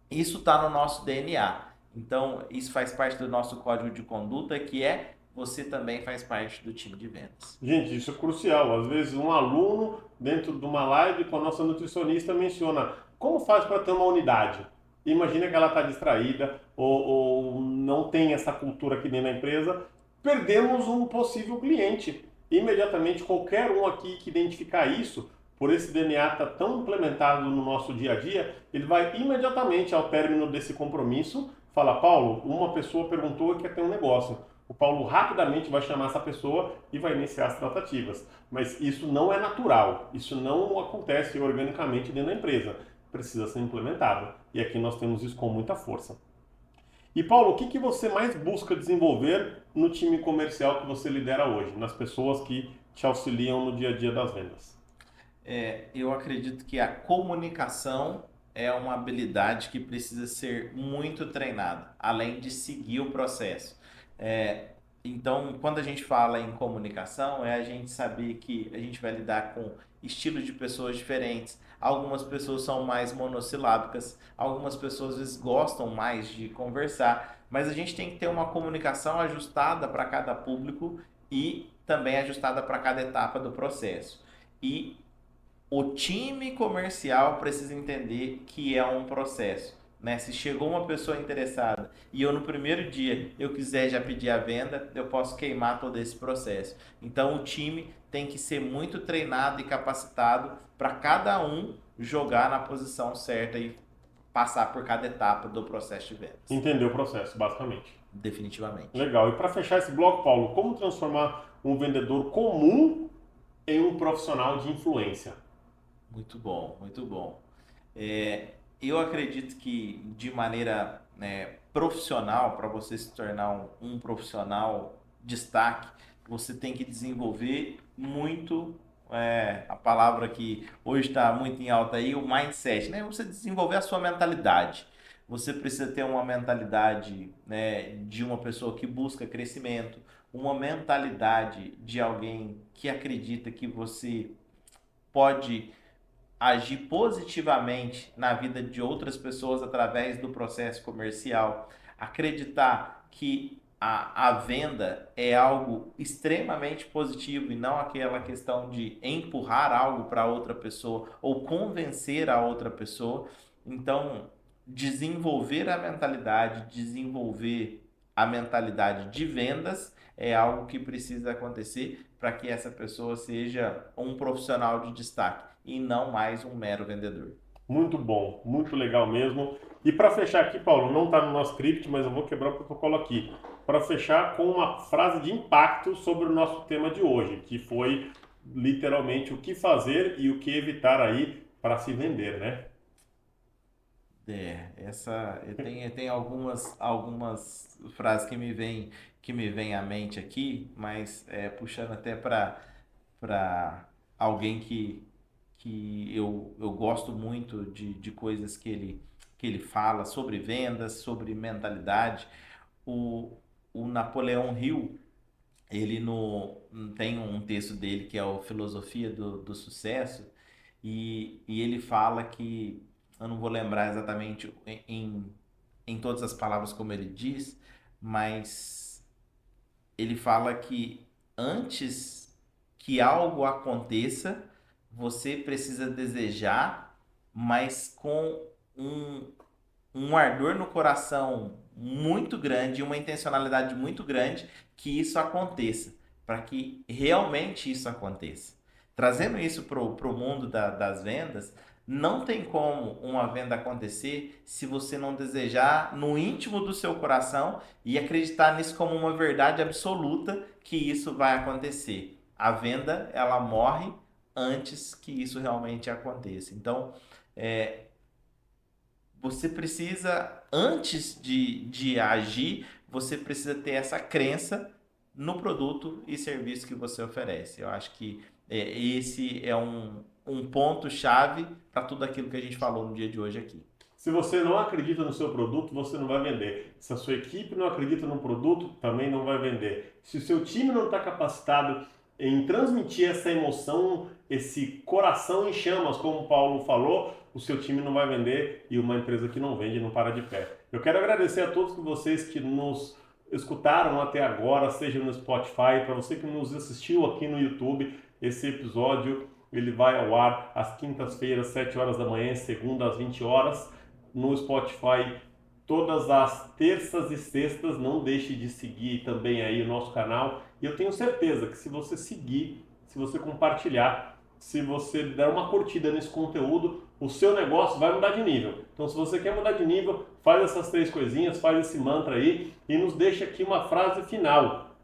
isso está no nosso DNA. Então, isso faz parte do nosso código de conduta, que é você também faz parte do time de vendas. Gente, isso é crucial. Às vezes um aluno, dentro de uma live com a nossa nutricionista, menciona como faz para ter uma unidade. Imagina que ela está distraída ou não tem essa cultura aqui dentro da empresa, perdemos um possível cliente. Imediatamente, qualquer um aqui que identificar isso, por esse DNA estar tão implementado no nosso dia a dia, ele vai imediatamente ao término desse compromisso falar: Paulo, uma pessoa perguntou que quer ter um negócio. O Paulo rapidamente vai chamar essa pessoa e vai iniciar as tratativas. Mas isso não é natural, isso não acontece organicamente dentro da empresa. Precisa ser implementado. E aqui nós temos isso com muita força. E Paulo, o que que você mais busca desenvolver no time comercial que você lidera hoje, nas pessoas que te auxiliam no dia a dia das vendas? Eu acredito que a comunicação é uma habilidade que precisa ser muito treinada, além de seguir o processo. É, então, quando a gente fala em comunicação, é a gente saber que a gente vai lidar com estilos de pessoas diferentes. Algumas pessoas são mais monossilábicas, algumas pessoas às vezes gostam mais de conversar, mas a gente tem que ter uma comunicação ajustada para cada público e também ajustada para cada etapa do processo. E o time comercial precisa entender que é um processo, né? Se chegou uma pessoa interessada e eu no primeiro dia eu quiser já pedir a venda, eu posso queimar todo esse processo. Então o time tem que ser muito treinado e capacitado para cada um jogar na posição certa e passar por cada etapa do processo de vendas. Entender o processo, basicamente. Definitivamente. Legal. E para fechar esse bloco, Paulo, como transformar um vendedor comum em um profissional de influência? Muito bom, muito bom. Eu acredito que de maneira, né, profissional, para você se tornar um profissional destaque, você tem que desenvolver muito, a palavra que hoje está muito em alta aí, o mindset, né? Você desenvolver a sua mentalidade. Você precisa ter uma mentalidade, né, de uma pessoa que busca crescimento, uma mentalidade de alguém que acredita que você pode agir positivamente na vida de outras pessoas através do processo comercial, acreditar que a venda é algo extremamente positivo e não aquela questão de empurrar algo para outra pessoa ou convencer a outra pessoa. Então, desenvolver a mentalidade de vendas é algo que precisa acontecer para que essa pessoa seja um profissional de destaque e não mais um mero vendedor. Muito bom, muito legal mesmo. E para fechar aqui, Paulo, não está no nosso script, mas eu vou quebrar o protocolo aqui. Para fechar com uma frase de impacto sobre o nosso tema de hoje, que foi literalmente o que fazer e o que evitar aí para se vender, né? Eu tenho algumas frases que me vêm à mente aqui, mas puxando até para alguém que eu gosto muito de coisas que ele fala sobre vendas, sobre mentalidade. O, o Napoleão Hill, ele tem um texto dele que é o Filosofia do Sucesso, e ele fala que, eu não vou lembrar exatamente em todas as palavras como ele diz, mas ele fala que antes que algo aconteça, você precisa desejar, mas com um, um ardor no coração muito grande, uma intencionalidade muito grande que isso aconteça, para que realmente isso aconteça. Trazendo isso para o mundo das vendas, não tem como uma venda acontecer se você não desejar no íntimo do seu coração e acreditar nisso como uma verdade absoluta que isso vai acontecer. A venda, ela morre antes que isso realmente aconteça. Então, é, você precisa, antes de agir, você precisa ter essa crença no produto e serviço que você oferece. Eu acho que esse é um ponto-chave para tudo aquilo que a gente falou no dia de hoje aqui. Se você não acredita no seu produto, você não vai vender. Se a sua equipe não acredita no produto, também não vai vender. Se o seu time não está capacitado em transmitir essa emoção, esse coração em chamas, como o Paulo falou, o seu time não vai vender e uma empresa que não vende não para de pé. Eu quero agradecer a todos vocês que nos escutaram até agora, seja no Spotify, para você que nos assistiu aqui no YouTube, esse episódio ele vai ao ar às quintas-feiras, 7 horas da manhã, segunda às 20 horas, no Spotify todas as terças e sextas. Não deixe de seguir também aí o nosso canal. E eu tenho certeza que se você seguir, se você compartilhar, se você der uma curtida nesse conteúdo, o seu negócio vai mudar de nível. Então, se você quer mudar de nível, faz essas 3 coisinhas, faz esse mantra aí e nos deixa aqui uma frase final.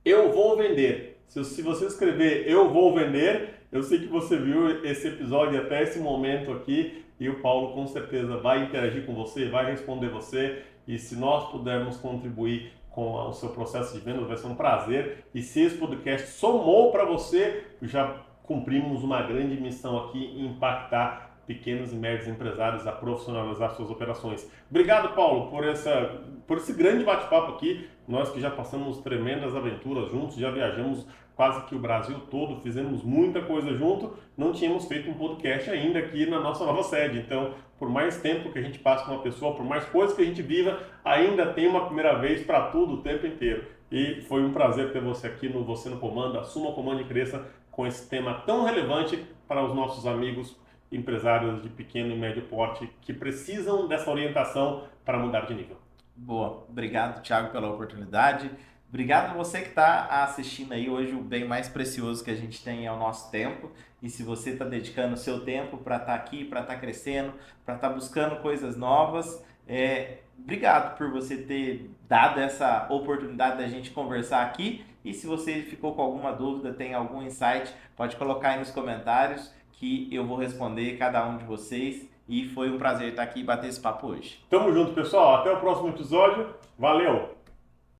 Eu vou vender. Se você escrever eu vou vender, eu sei que você viu esse episódio até esse momento aqui e o Paulo com certeza vai interagir com você, vai responder você, e se nós pudermos contribuir com o seu processo de venda, vai ser um prazer. E se esse podcast somou para você, já cumprimos uma grande missão aqui em impactar pequenos e médios empresários a profissionalizar suas operações. Obrigado, Paulo, por esse grande bate-papo aqui. Nós que já passamos tremendas aventuras juntos, já viajamos quase que o Brasil todo, fizemos muita coisa junto, não tínhamos feito um podcast ainda aqui na nossa nova sede. Então, por mais tempo que a gente passe com uma pessoa, por mais coisas que a gente viva, ainda tem uma primeira vez para tudo o tempo inteiro. E foi um prazer ter você aqui no Você no Comando, Assuma o Comando e Cresça, com esse tema tão relevante para os nossos amigos empresários de pequeno e médio porte que precisam dessa orientação para mudar de nível. Boa, obrigado, Thiago, pela oportunidade. Obrigado a você que está assistindo aí hoje. O bem mais precioso que a gente tem é o nosso tempo. E se você está dedicando o seu tempo para estar aqui, para estar crescendo, para estar buscando coisas novas, obrigado por você ter dado essa oportunidade da gente conversar aqui. E se você ficou com alguma dúvida, tem algum insight, pode colocar aí nos comentários que eu vou responder cada um de vocês. E foi um prazer estar aqui e bater esse papo hoje. Tamo junto, pessoal. Até o próximo episódio. Valeu!